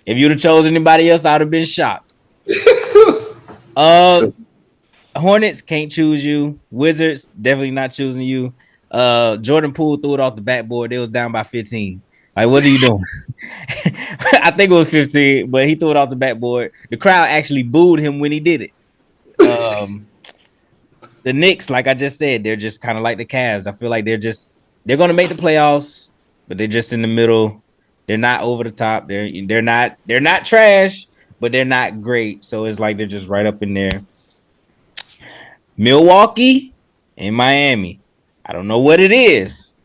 S1: if you'd have chosen anybody else, I'd have been shocked. Uh,
S2: So,
S1: Hornets can't choose you. Wizards definitely not choosing you. Jordan Poole threw it off the backboard. They was down by 15. Like, what are you doing? I think it was 15, but he threw it off the backboard. The crowd actually booed him when he did it. The Knicks, like I just said, they're just kind of like the Cavs. I feel like they're gonna make the playoffs, but they're just in the middle. They're not over the top. They're not trash, but they're not great. So it's like they're just right up in there. Milwaukee and Miami. I don't know what it is,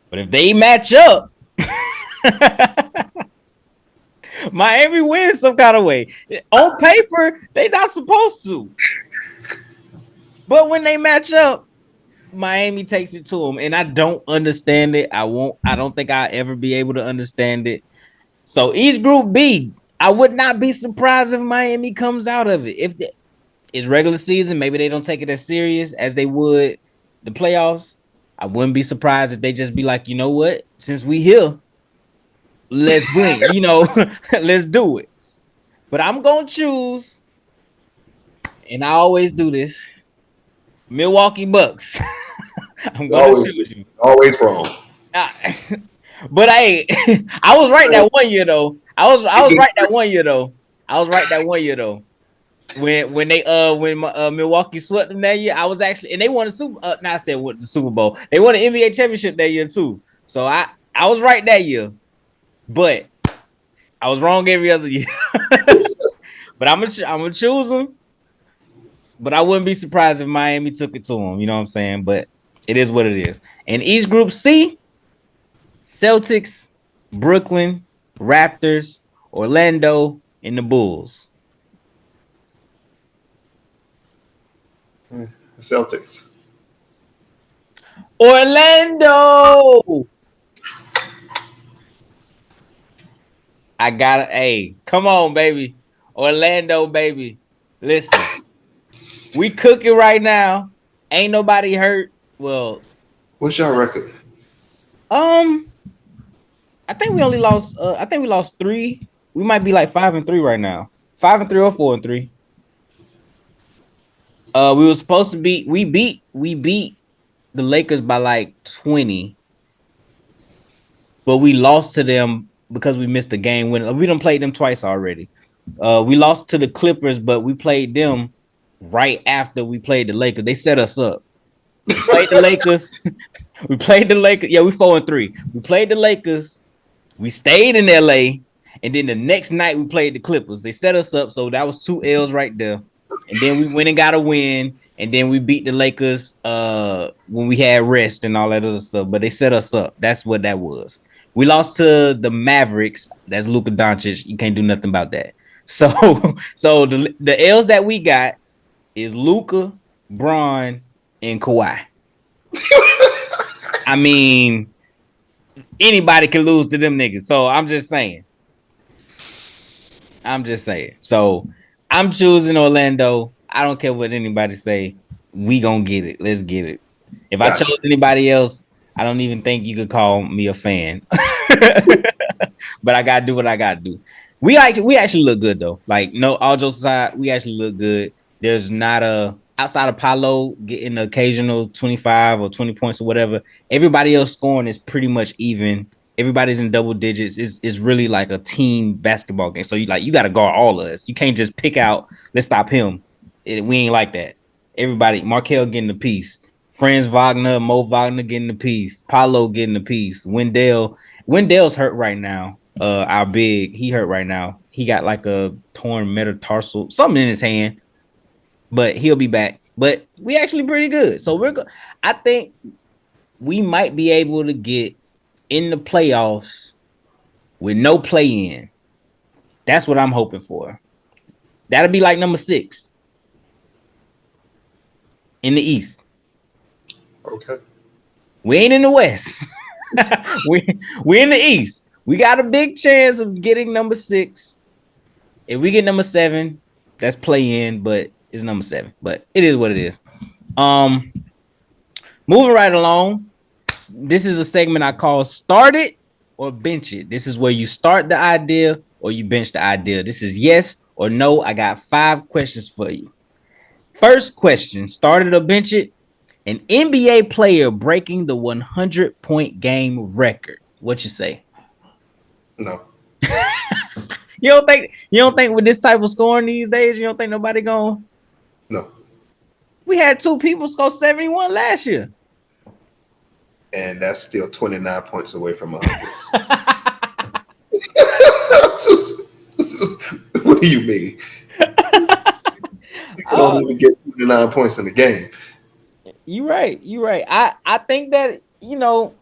S1: but if they match up, Miami wins some kind of way. On paper, they not supposed to. But when they match up, Miami takes it to them. And I don't understand it. I don't think I'll ever be able to understand it. So East Group B, I would not be surprised if Miami comes out of it. If it's regular season, maybe they don't take it as serious as they would the playoffs. I wouldn't be surprised if they just be like, you know what? Since we here, let's win. Let's do it. But I'm gonna choose, and I always do this. Milwaukee Bucks. I'm gonna choose you.
S2: always wrong.
S1: But I was right that one year though. I was right that one year though. I was right that one year though. When Milwaukee swept them that year, I was actually, and they won the Super. Not I said what the Super Bowl. They won the NBA championship that year too. So I was right that year, but I was wrong every other year. But I'm gonna choose them. But I wouldn't be surprised if Miami took it to them. You know what I'm saying? But it is what it is. And East Group C, Celtics, Brooklyn, Raptors, Orlando, and the Bulls.
S2: Celtics.
S1: Orlando. I got it. Hey, come on, baby. Orlando, baby. Listen, we cooking right now. Ain't nobody hurt. Well,
S2: What's your record?
S1: I think we only lost. I think we lost 3. We might be like 5-3 right now. 5-3 or 4-3. We were supposed to beat. We beat the Lakers by like 20, but we lost to them because we missed the game winner. We done played them twice already. We lost to the Clippers, but we played them right after we played the Lakers. They set us up. We played the Lakers. We played the Lakers. Yeah, we 4-3. We played the Lakers. We stayed in LA, and then the next night we played the Clippers. They set us up, so that was 2 L's right there. And then we went and got a win, and then we beat the Lakers when we had rest and all that other stuff. But they set us up. That's what that was. We lost to the Mavericks. That's Luka Doncic. You can't do nothing about that. So, so the L's that we got is Luka, Braun, and Kawhi. I mean, anybody can lose to them niggas. So I'm just saying. So I'm choosing Orlando. I don't care what anybody say. We gonna get it. Let's get it. If I chose anybody else, I don't even think you could call me a fan. But I gotta do what I gotta do. We actually look good though. Like, no, all jokes aside, we actually look good. There's not a outside of Paolo getting the occasional 25 or 20 points or whatever. Everybody else scoring is pretty much even. Everybody's in double digits. It's really like a team basketball game. So you got to guard all of us. You can't just pick out, let's stop him. We ain't like that. Everybody, Markel getting a piece. Franz Wagner, Mo Wagner getting a piece. Paolo getting a piece. Wendell's hurt right now. Our big, he hurt right now. He got like a torn metatarsal, something in his hand, but he'll be back. But we actually pretty good. So I think we might be able to get in the playoffs with no play-in. That's what I'm hoping for. That'll be like number 6 in the East.
S2: Okay.
S1: We ain't in the West. We're in the East. We got a big chance of getting number 6. If we get number 7, that's play-in, but it's number 7. But it is what it is. Moving right along. This is a segment I call Start It or Bench It. This is where you start the idea or you bench the idea. This is yes or no. I got 5 questions for you. First question, start it or bench it. An NBA player breaking the 100-point game record. What you say?
S2: No.
S1: You don't think with this type of scoring these days, you don't think nobody going?
S2: No.
S1: We had 2 people score 71 last year.
S2: And that's still 29 points away from 100. What do you mean? You don't even get 29 points in the game.
S1: You're right. I think that,
S2: No.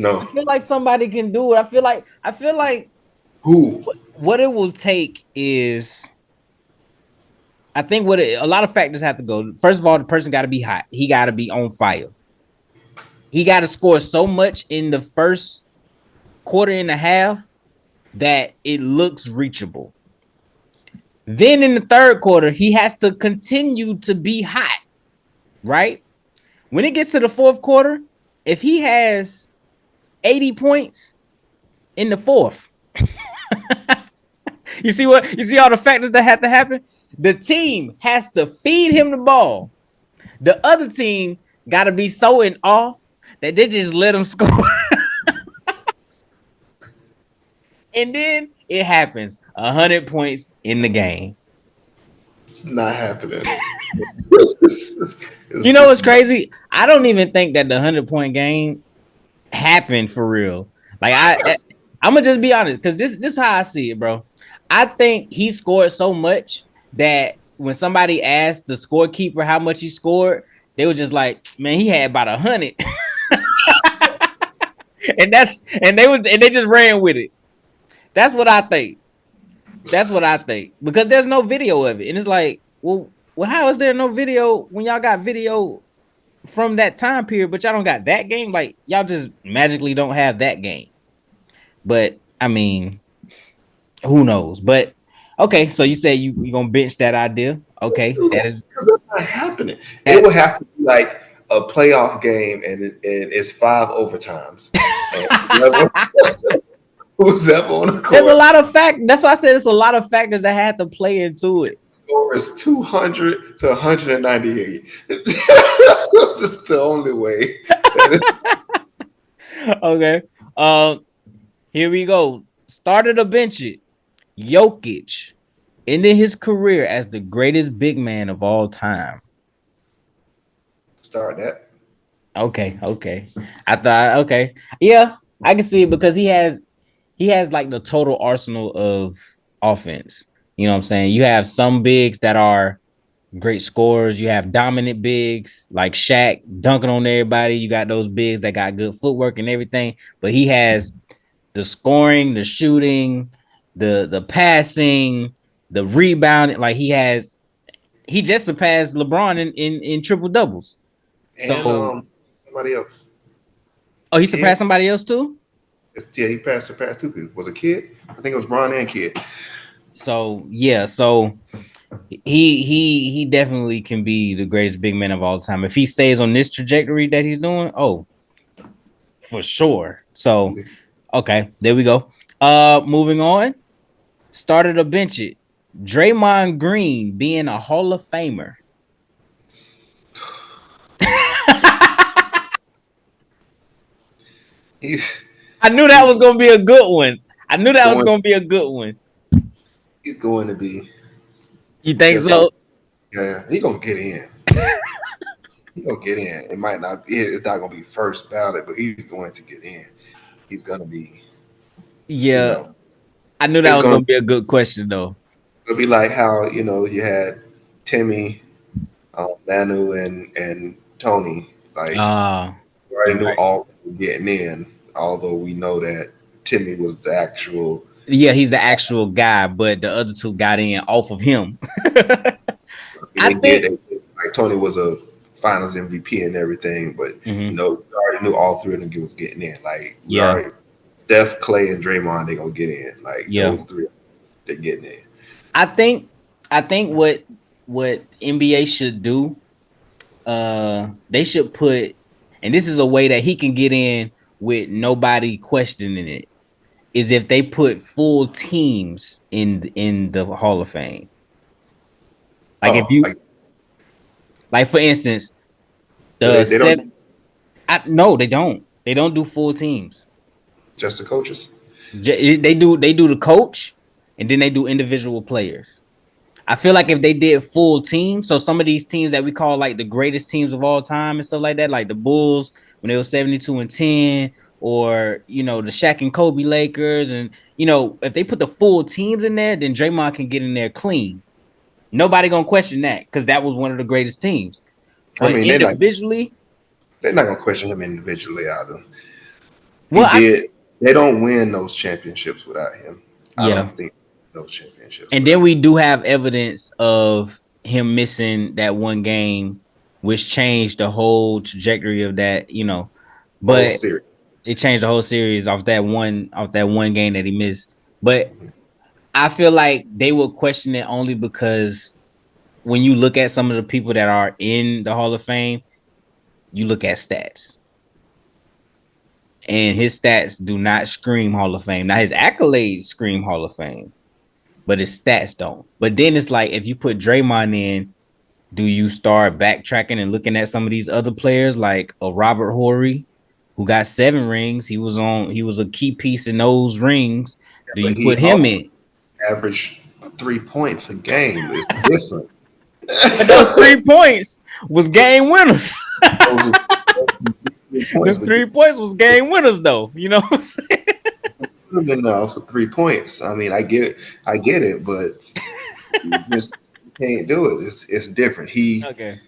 S1: I feel like somebody can do it. I feel like
S2: Who?
S1: What it will take is, I think a lot of factors have to go. First of all, the person got to be hot. He got to be on fire. He got to score so much in the first quarter and a half that it looks reachable. Then in the third quarter, he has to continue to be hot, right? When it gets to the fourth quarter, if he has 80 points in the fourth, you see all the factors that have to happen? The team has to feed him the ball. The other team got to be so in awe that they just let him score. And then it happens. 100 points in the game.
S2: It's not happening.
S1: You know what's crazy? I don't even think that the 100-point game happened for real. Like, I'm gonna just be honest, because this is how I see it, bro. I think he scored so much that when somebody asked the scorekeeper how much he scored, they were just like, man, he had about 100. and they just ran with it. That's what I think. Because there's no video of it. And it's like, well, how is there no video when y'all got video from that time period, but y'all don't got that game? Like, y'all just magically don't have that game. But I mean, who knows? But okay, so you say you gonna bench that idea? Okay, that's
S2: not happening. It would have to be like a playoff game, and it's 5 overtimes. Who's ever on the
S1: There's a
S2: court?
S1: lot of fact. That's why I said it's a lot of factors that had to play into it.
S2: Score is 200 to 198. This is the only way. That is,
S1: Okay. Um, Here we go. Started to bench it. Jokic ended his career as the greatest big man of all time.
S2: start that.
S1: Okay. I thought okay. Yeah, I can see it because he has like the total arsenal of offense. You know what I'm saying? You have some bigs that are great scorers. You have dominant bigs like Shaq dunking on everybody. You got those bigs that got good footwork and everything, but he has the scoring, the shooting, the passing, the rebounding. Like he just surpassed LeBron in triple doubles.
S2: And
S1: So
S2: somebody else.
S1: oh, he
S2: Kid.
S1: surpassed somebody else too.
S2: Yeah, he surpassed two people. Was a kid. I think it was Bron and Kid.
S1: So yeah, so he definitely can be the greatest big man of all time if he stays on this trajectory that he's doing. Oh, for sure. So okay, there we go. Moving on. Started to bench it. Draymond Green being a Hall of Famer.
S2: He's
S1: I knew that
S2: he's
S1: was gonna be a good one. I knew that was
S2: going
S1: gonna be a good one.
S2: he's going to be
S1: You think
S2: just like,
S1: so?
S2: yeah, he gonna get in. He gonna get in. It might not be it's not gonna be first ballot, but he's going to get in. He's gonna be, you
S1: Yeah,
S2: know,
S1: I knew that
S2: it's
S1: was
S2: gonna
S1: gonna be a good question though.
S2: it'll be like how, you had Timmy, Manu and Tony. Like we
S1: You're
S2: already knew
S1: right.
S2: all getting in, although we know that Timmy was the actual.
S1: Yeah, he's the actual guy, but the other two got in off of him.
S2: I mean,
S1: I think.
S2: like Tony was a Finals MVP and everything, but
S1: Mhm.
S2: we already knew all three of them was getting in. Like we
S1: Yeah,
S2: already, Steph, Clay, and Draymond, they gonna get in. Like
S1: yeah.
S2: those three, they getting in.
S1: I think. I think what NBA should do. They should put, and this is a way that he can get in with nobody questioning it. Is if they put full teams in the Hall of Fame. Like if
S2: Oh,
S1: you like for instance,
S2: so
S1: the
S2: they don't
S1: seven no, they don't. They don't do full teams.
S2: just the coaches.
S1: They do the coach and then they do individual players. I feel like if they did full teams, so some of these teams that we call like the greatest teams of all time and stuff like that, like the Bulls when they were 72-10, or the Shaq and Kobe Lakers, and if they put the full teams in there, then Draymond can get in there clean. Nobody gonna question that because that was one of the greatest teams.
S2: I
S1: But
S2: mean,
S1: individually,
S2: they're not gonna question him individually either. He
S1: well,
S2: did. They don't win those championships without him. I
S1: yeah.
S2: don't think those championships
S1: And then
S2: without
S1: we
S2: him.
S1: do have evidence of him missing that one game, which changed the whole trajectory of that.
S2: Whole
S1: But
S2: series.
S1: it changed the whole series off that one game that he missed. But I feel like they will question it only because when you look at some of the people that are in the Hall of Fame, you look at stats. And his stats do not scream Hall of Fame. Now his accolades scream Hall of Fame, but his stats don't. But then it's like if you put Draymond in, do you start backtracking and looking at some of these other players like a Robert Horry, who got 7 rings? He was a key piece in those rings. Do
S2: But
S1: you
S2: he
S1: put him
S2: also
S1: in?
S2: averaged 3 points a game. It's different.
S1: But those 3 points was game winners.
S2: Those are 3 points,
S1: Them
S2: but you
S1: 3 points was game winners, though. You know what I'm saying?
S2: could have been for 3 points. I mean, I get it, but you just can't do it. It's different.
S1: Okay.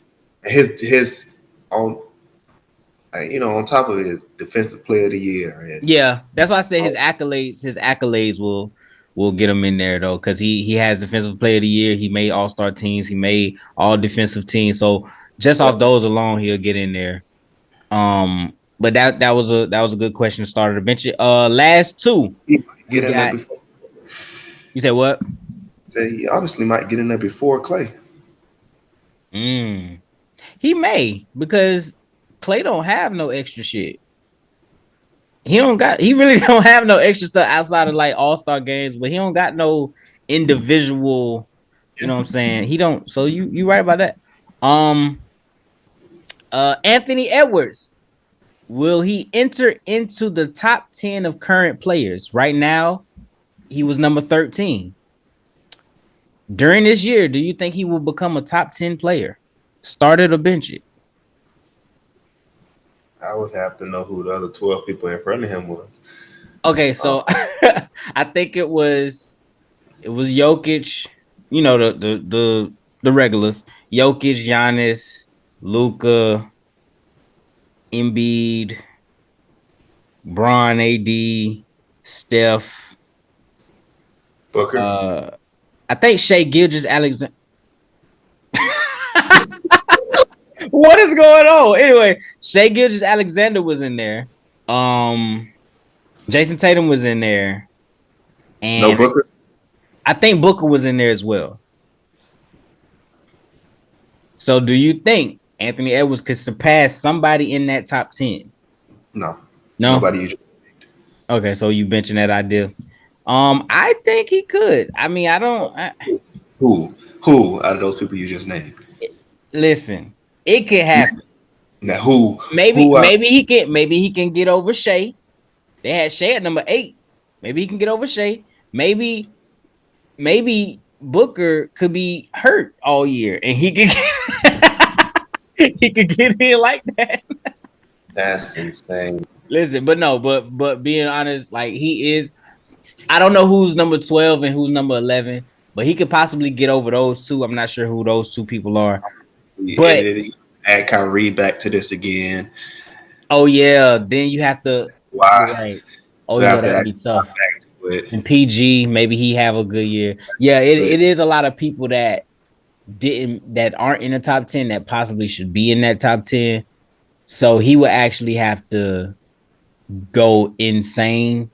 S2: His on on top of his defensive player of the year and
S1: Yeah, that's why I said
S2: uh,
S1: his accolades will get him in there though, because he has defensive player of the year. He made all-star teams. He made all defensive teams. So just off
S2: yep,
S1: those alone, he'll get in there. But that was a good question to start the bench. Last two
S2: he might
S1: we
S2: get in there
S1: got.
S2: before.
S1: You said what?
S2: Say he honestly might get in there before Clay.
S1: Mm. He may because Clay don't have no extra shit. He really don't have no extra stuff outside of like all-star games, but he don't got no individual, you know what I'm saying? He don't, so you right about that. Um Anthony Edwards, will he enter into the top 10 of current players? Right now, he was number 13. During this year, do you think he will become a top 10 player? Start it or bench it?
S2: I would have to know who the other 12 people in front of him was.
S1: Okay, so I think it was Jokic, you know, the regulars. Jokic, Giannis, Luca, Embiid, Bron, AD, Steph.
S2: Booker.
S1: Uh I think Shea Gilgeous Alexander. What is going on? Anyway, Shea Gilgeous Alexander was in there. Um Jason Tatum was in there.
S2: No
S1: And
S2: Booker.
S1: I think Booker was in there as well. So do you think Anthony Edwards could surpass somebody in that top 10?
S2: No.
S1: No?
S2: Nobody usually.
S1: Okay, so you mentioned that idea. I think he could. I mean, I don't
S2: Who? Who out of those people you just named?
S1: listen. It could happen.
S2: Now who?
S1: Maybe
S2: Who out?
S1: maybe he can get over Shea. They had Shea at number 8. Maybe he can get over Shea. Maybe Booker could be hurt all year and he could he could get in like that.
S2: That's insane.
S1: Listen, but no, but being honest, like he is. I don't know who's number 12 and who's number 11, but he could possibly get over those two. I'm not sure who those two people are.
S2: And
S1: But
S2: then add Kyrie back to this again.
S1: oh yeah, then you have to. You're
S2: Why?
S1: right. Oh
S2: We
S1: yeah,
S2: have to
S1: that'll
S2: add
S1: be tough.
S2: back to it.
S1: And PG, maybe he have a good year. Yeah,
S2: But
S1: it is a lot of people that aren't in the top 10 that possibly should be in that top 10. So he would actually have to go insane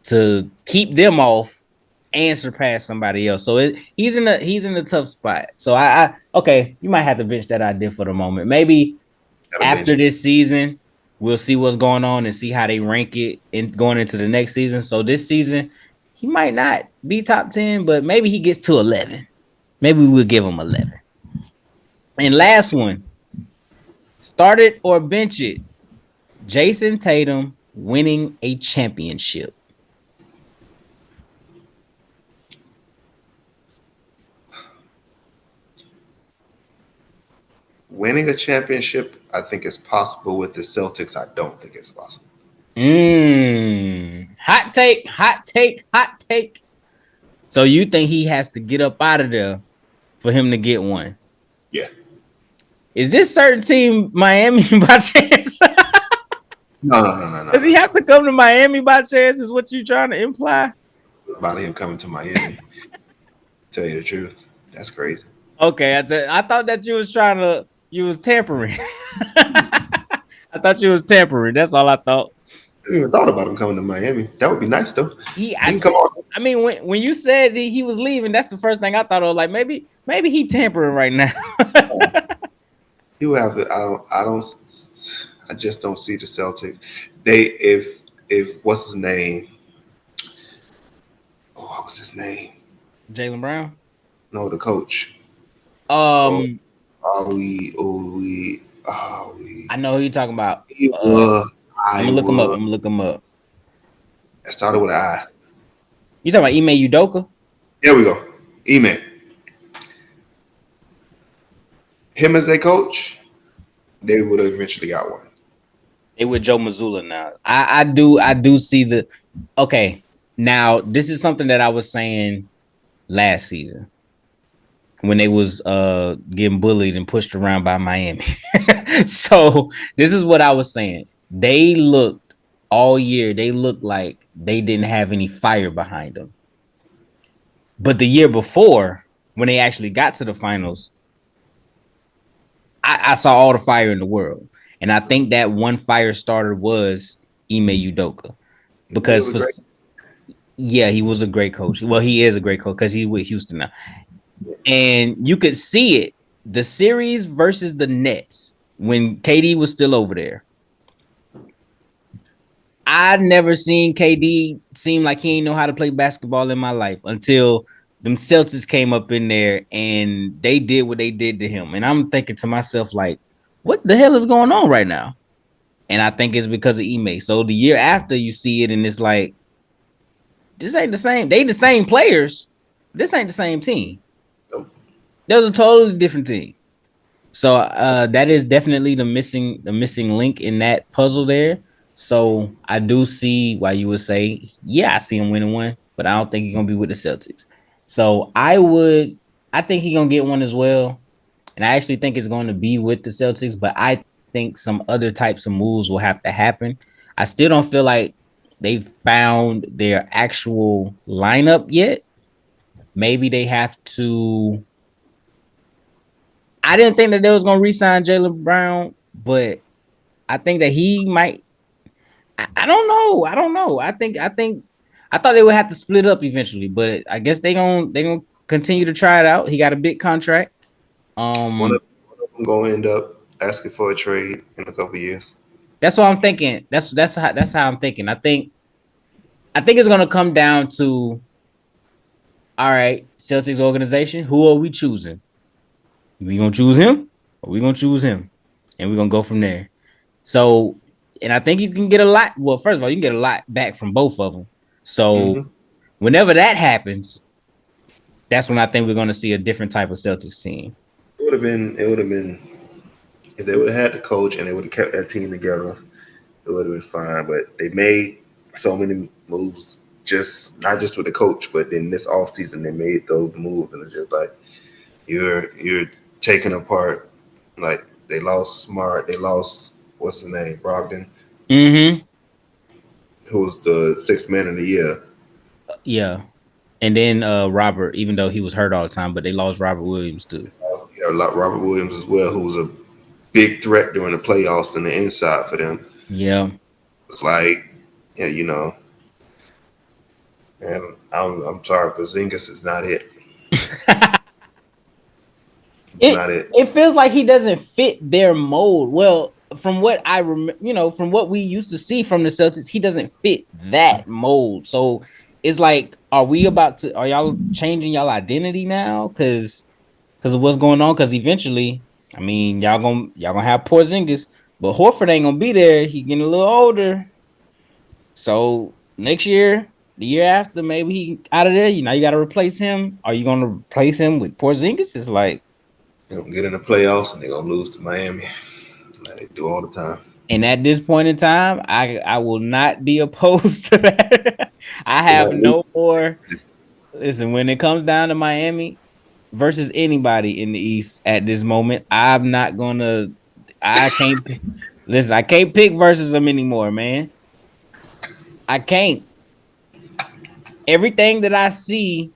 S1: to keep them off and surpass somebody else. So he's in a tough spot. So I okay, you might have to bench that idea for the moment. Maybe
S2: gotta bench
S1: after
S2: it.
S1: this season, we'll see what's going on and see how they rank it in going into the next season. So this season, he might not be top 10, but maybe he gets to 11. Maybe we'll give him 11. And last one, start it or bench it. Jason Tatum winning a championship.
S2: Winning a championship, I think is possible. With the Celtics, I don't think it's possible.
S1: Hot take, hot take, hot take. So you think he has to get up out of there for him to get one?
S2: Yeah.
S1: Is this certain team Miami by chance?
S2: No.
S1: Does he have to come to Miami by chance? Is what you trying to imply?
S2: About him coming to Miami. Tell you the truth, that's crazy.
S1: Okay, I thought that you was tampering. I thought you was tampering. That's all I thought.
S2: I even thought about him coming to Miami. That would be nice though.
S1: He,
S2: He
S1: I,
S2: can come on.
S1: I mean, when you said he was leaving, that's the first thing I thought of. Like maybe he tampering right now.
S2: He will have. I just don't see the Celtics. They if what's his name? Oh, what was his name?
S1: Jaylen Brown.
S2: No, the coach. Oh,
S1: Um,
S2: we.
S1: I know who you're talking about.
S2: He was.
S1: I'm
S2: I
S1: gonna look him up.
S2: was.
S1: I'm gonna look him up.
S2: It started with an I.
S1: You talking about Ime Udoka?
S2: There we go. Ime. Him as a coach, they would have eventually got one.
S1: They with Joe Mazzulla now. I do see the okay. Now this is something that I was saying last season when they was getting bullied and pushed around by Miami. So this is what I was saying. They looked all year, they looked like they didn't have any fire behind them. But the year before, when they actually got to the finals, I saw all the fire in the world. And I think that one fire starter was Ime Udoka.
S2: He
S1: Because
S2: was a
S1: for
S2: great.
S1: yeah, he was a great coach. Well, he is a great coach because he's with Houston now. And you could see it. The series versus the Nets when KD was still over there. I never seen KD seem like he ain't know how to play basketball in my life until them Celtics came up in there and they did what they did to him. And I'm thinking to myself, like, what the hell is going on right now? And I think it's because of Ime. So the year after you see it, and it's like, this ain't the same. They the same players. This ain't the same team. There's a totally different team. So that is definitely the missing link in that puzzle there. So I do see why you would say, yeah, I see him winning one, but I don't think he's gonna be with the Celtics. So I think he's gonna get one as well. And I actually think it's going to be with the Celtics, but I think some other types of moves will have to happen. I still don't feel like they found their actual lineup yet. Maybe they have to. I didn't think that they was going to re-sign Jaylen Brown, but I think that he might. I don't know. I don't know. I thought they would have to split up eventually, but I guess they gonna continue to try it out. He got a big contract.
S2: One
S1: Um,
S2: of, one of them gonna end up asking for a trade in a couple years.
S1: that's what I'm thinking. That's how I'm thinking. I think it's gonna come down to, all right, Celtics organization, who are we choosing? We gonna choose him, or we gonna choose him, and we're gonna go from there. So, and I think you can get a lot. Well, first of all, you can get a lot back from both of them. So,
S2: Mm-hmm.
S1: whenever that happens, that's when I think we're gonna see a different type of Celtics team.
S2: It would have been. It would have been if they would have had the coach and they would have kept that team together. It would have been fine. But they made so many moves, just not just with the coach, but in this off season they made those moves, and it's just like you're taking apart. Like they lost Smart, they lost what's the name, Brogdon,
S1: Mm-hmm.
S2: who was the sixth man of the year.
S1: Yeah. And then Robert, even though he was hurt all the time, but they lost Robert Williams too.
S2: Yeah, like Robert Williams as well, who was a big threat during the playoffs and the inside for them.
S1: Yeah.
S2: It's like, yeah, and I'm sorry, but Zingas is not it.
S1: it
S2: Not it.
S1: it feels like he doesn't fit their mold. Well, from what I remember, from what we used to see from the Celtics, he doesn't fit that mold. So it's like, are y'all changing y'all identity now? Because of what's going on. Because eventually, I mean, y'all gonna have Porzingis, but Horford ain't gonna be there. He getting a little older. So next year, the year after, maybe he out of there. You got to replace him. Are you gonna replace him with Porzingis? It's like.
S2: They're gonna get in the playoffs and they're gonna lose to Miami. Like they do all the time.
S1: And at this point in time, I will not be opposed to that. I
S2: They
S1: have
S2: might lose.
S1: no more. Listen, when it comes down to Miami versus anybody in the East at this moment, I'm not gonna. I can't listen. I can't pick versus them anymore, man. I can't. Everything that I see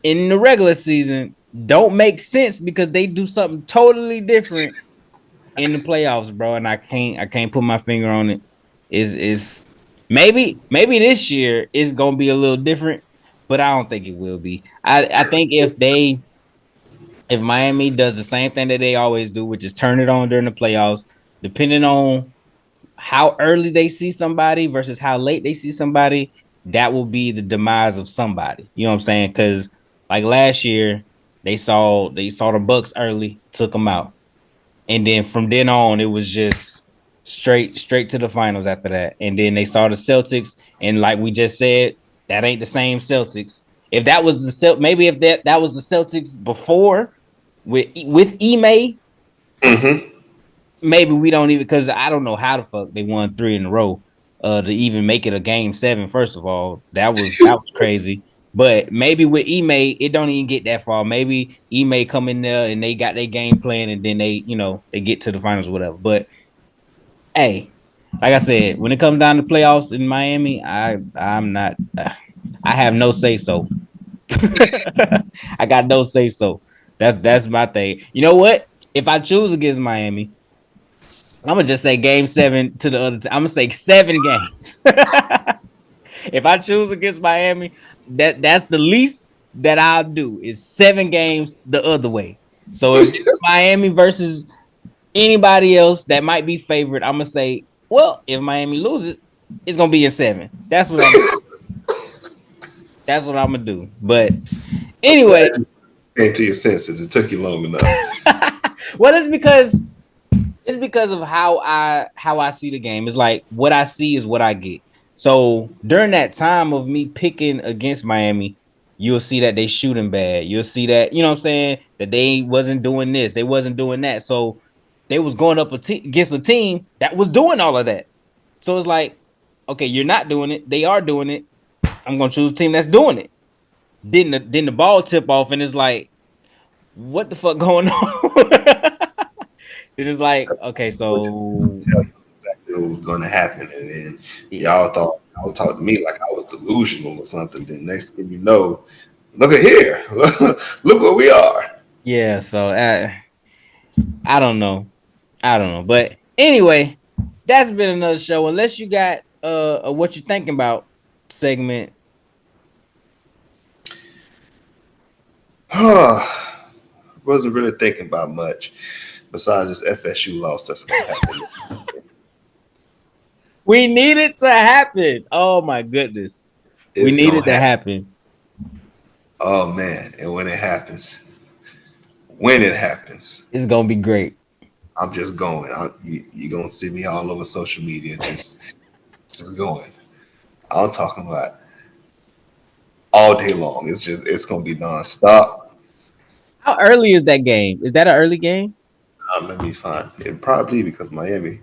S1: in the regular season don't make sense because they do something totally different in the playoffs, bro, and I can't put my finger on it. Is maybe this year is gonna be a little different, but I don't think it will be. I think if Miami does the same thing that they always do, which is turn it on during the playoffs, depending on how early they see somebody versus how late they see somebody, that will be the demise of somebody. You know what I'm saying? Because like last year, they saw the Bucks early, took them out. And then from then on, it was just straight to the finals after that. And then they saw the Celtics, and like we just said, that ain't the same Celtics. If that was maybe if that was the Celtics before with Ime,
S2: Mm-hmm.
S1: maybe we don't even, because I don't know how the fuck they won 3 in a row to even make it a game 7. First of all, that was crazy. But maybe with Ime, it don't even get that far. Maybe Ime come in there and they got their game plan, and then they get to the finals or whatever. But hey, like I said, when it comes down to playoffs in Miami, I'm not. I have no say so. I got no say so. That's my thing. You know what? If I choose against Miami, I'm gonna just say game 7 to the other. I'm gonna say 7 games. If I choose against Miami, that's the least that I'll do is 7 games the other way. So if it's Miami versus anybody else that might be favored, I'm gonna say well, if Miami loses, it's gonna be in 7. That's what I'm gonna do. But
S2: I'm
S1: anyway,
S2: glad you came to your senses. It took you long enough.
S1: well, it's because of how I see the game. It's like what I see is what I get. So during that time of me picking against Miami, you'll see that they shooting bad. You'll see that, you know what I'm saying, that they wasn't doing this, they wasn't doing that. So they was going up against a team that was doing all of that. So it's like, okay, you're not doing it. They are doing it. I'm gonna choose a team that's doing it. Then the ball tip off, and it's like, what the fuck going on? It is like, okay,
S2: Which
S1: so
S2: tell you exactly what was going to happen, and then
S1: yeah,
S2: y'all thought y'all talk to me like I was delusional or something. Then next thing you know, look at here, look where we are.
S1: yeah. So I don't know, but anyway, that's been another show. Unless you got a what you thinking about segment.
S2: Wasn't really thinking about much besides this FSU loss that's going to happen.
S1: We need it to happen. Oh my goodness, we
S2: It's
S1: need it
S2: going to
S1: to
S2: happen.
S1: happen.
S2: Oh man! And when it happens,
S1: It's gonna be great.
S2: I'm just going. You're gonna see me all over social media, just going. I'm talking about all day long. It's gonna be nonstop.
S1: How early is that game? Is that an early game?
S2: Let me find it. Probably because Miami,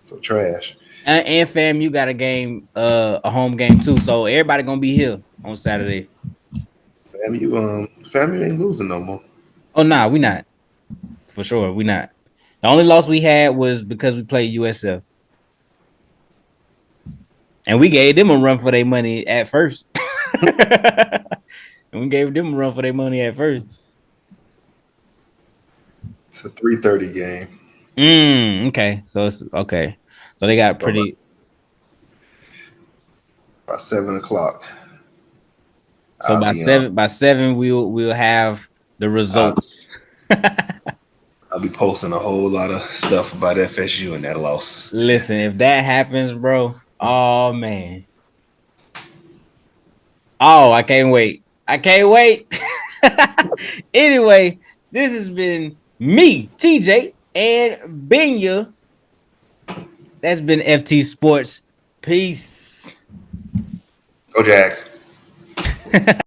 S2: so trash.
S1: And fam, you got a game, a home game too. So everybody gonna be here on Saturday.
S2: Family ain't losing no more.
S1: Oh nah, we not for sure. We not. The only loss we had was because we played USF, and we gave them a run for their money at first. And we gave them a run for their money at first.
S2: It's a 3:30 game.
S1: Okay. So it's okay. So they got
S2: So
S1: pretty.
S2: about 7 o'clock,
S1: So
S2: I'll be on.
S1: by seven, we'll have the
S2: I'll,
S1: results.
S2: I'll be posting a whole lot of stuff about FSU and that loss.
S1: Listen, if that happens, bro. Oh man. Oh, I can't wait. I can't wait. Anyway, this has been me, TJ, and Benya. That's been FT Sports. Peace.
S2: Go Jags.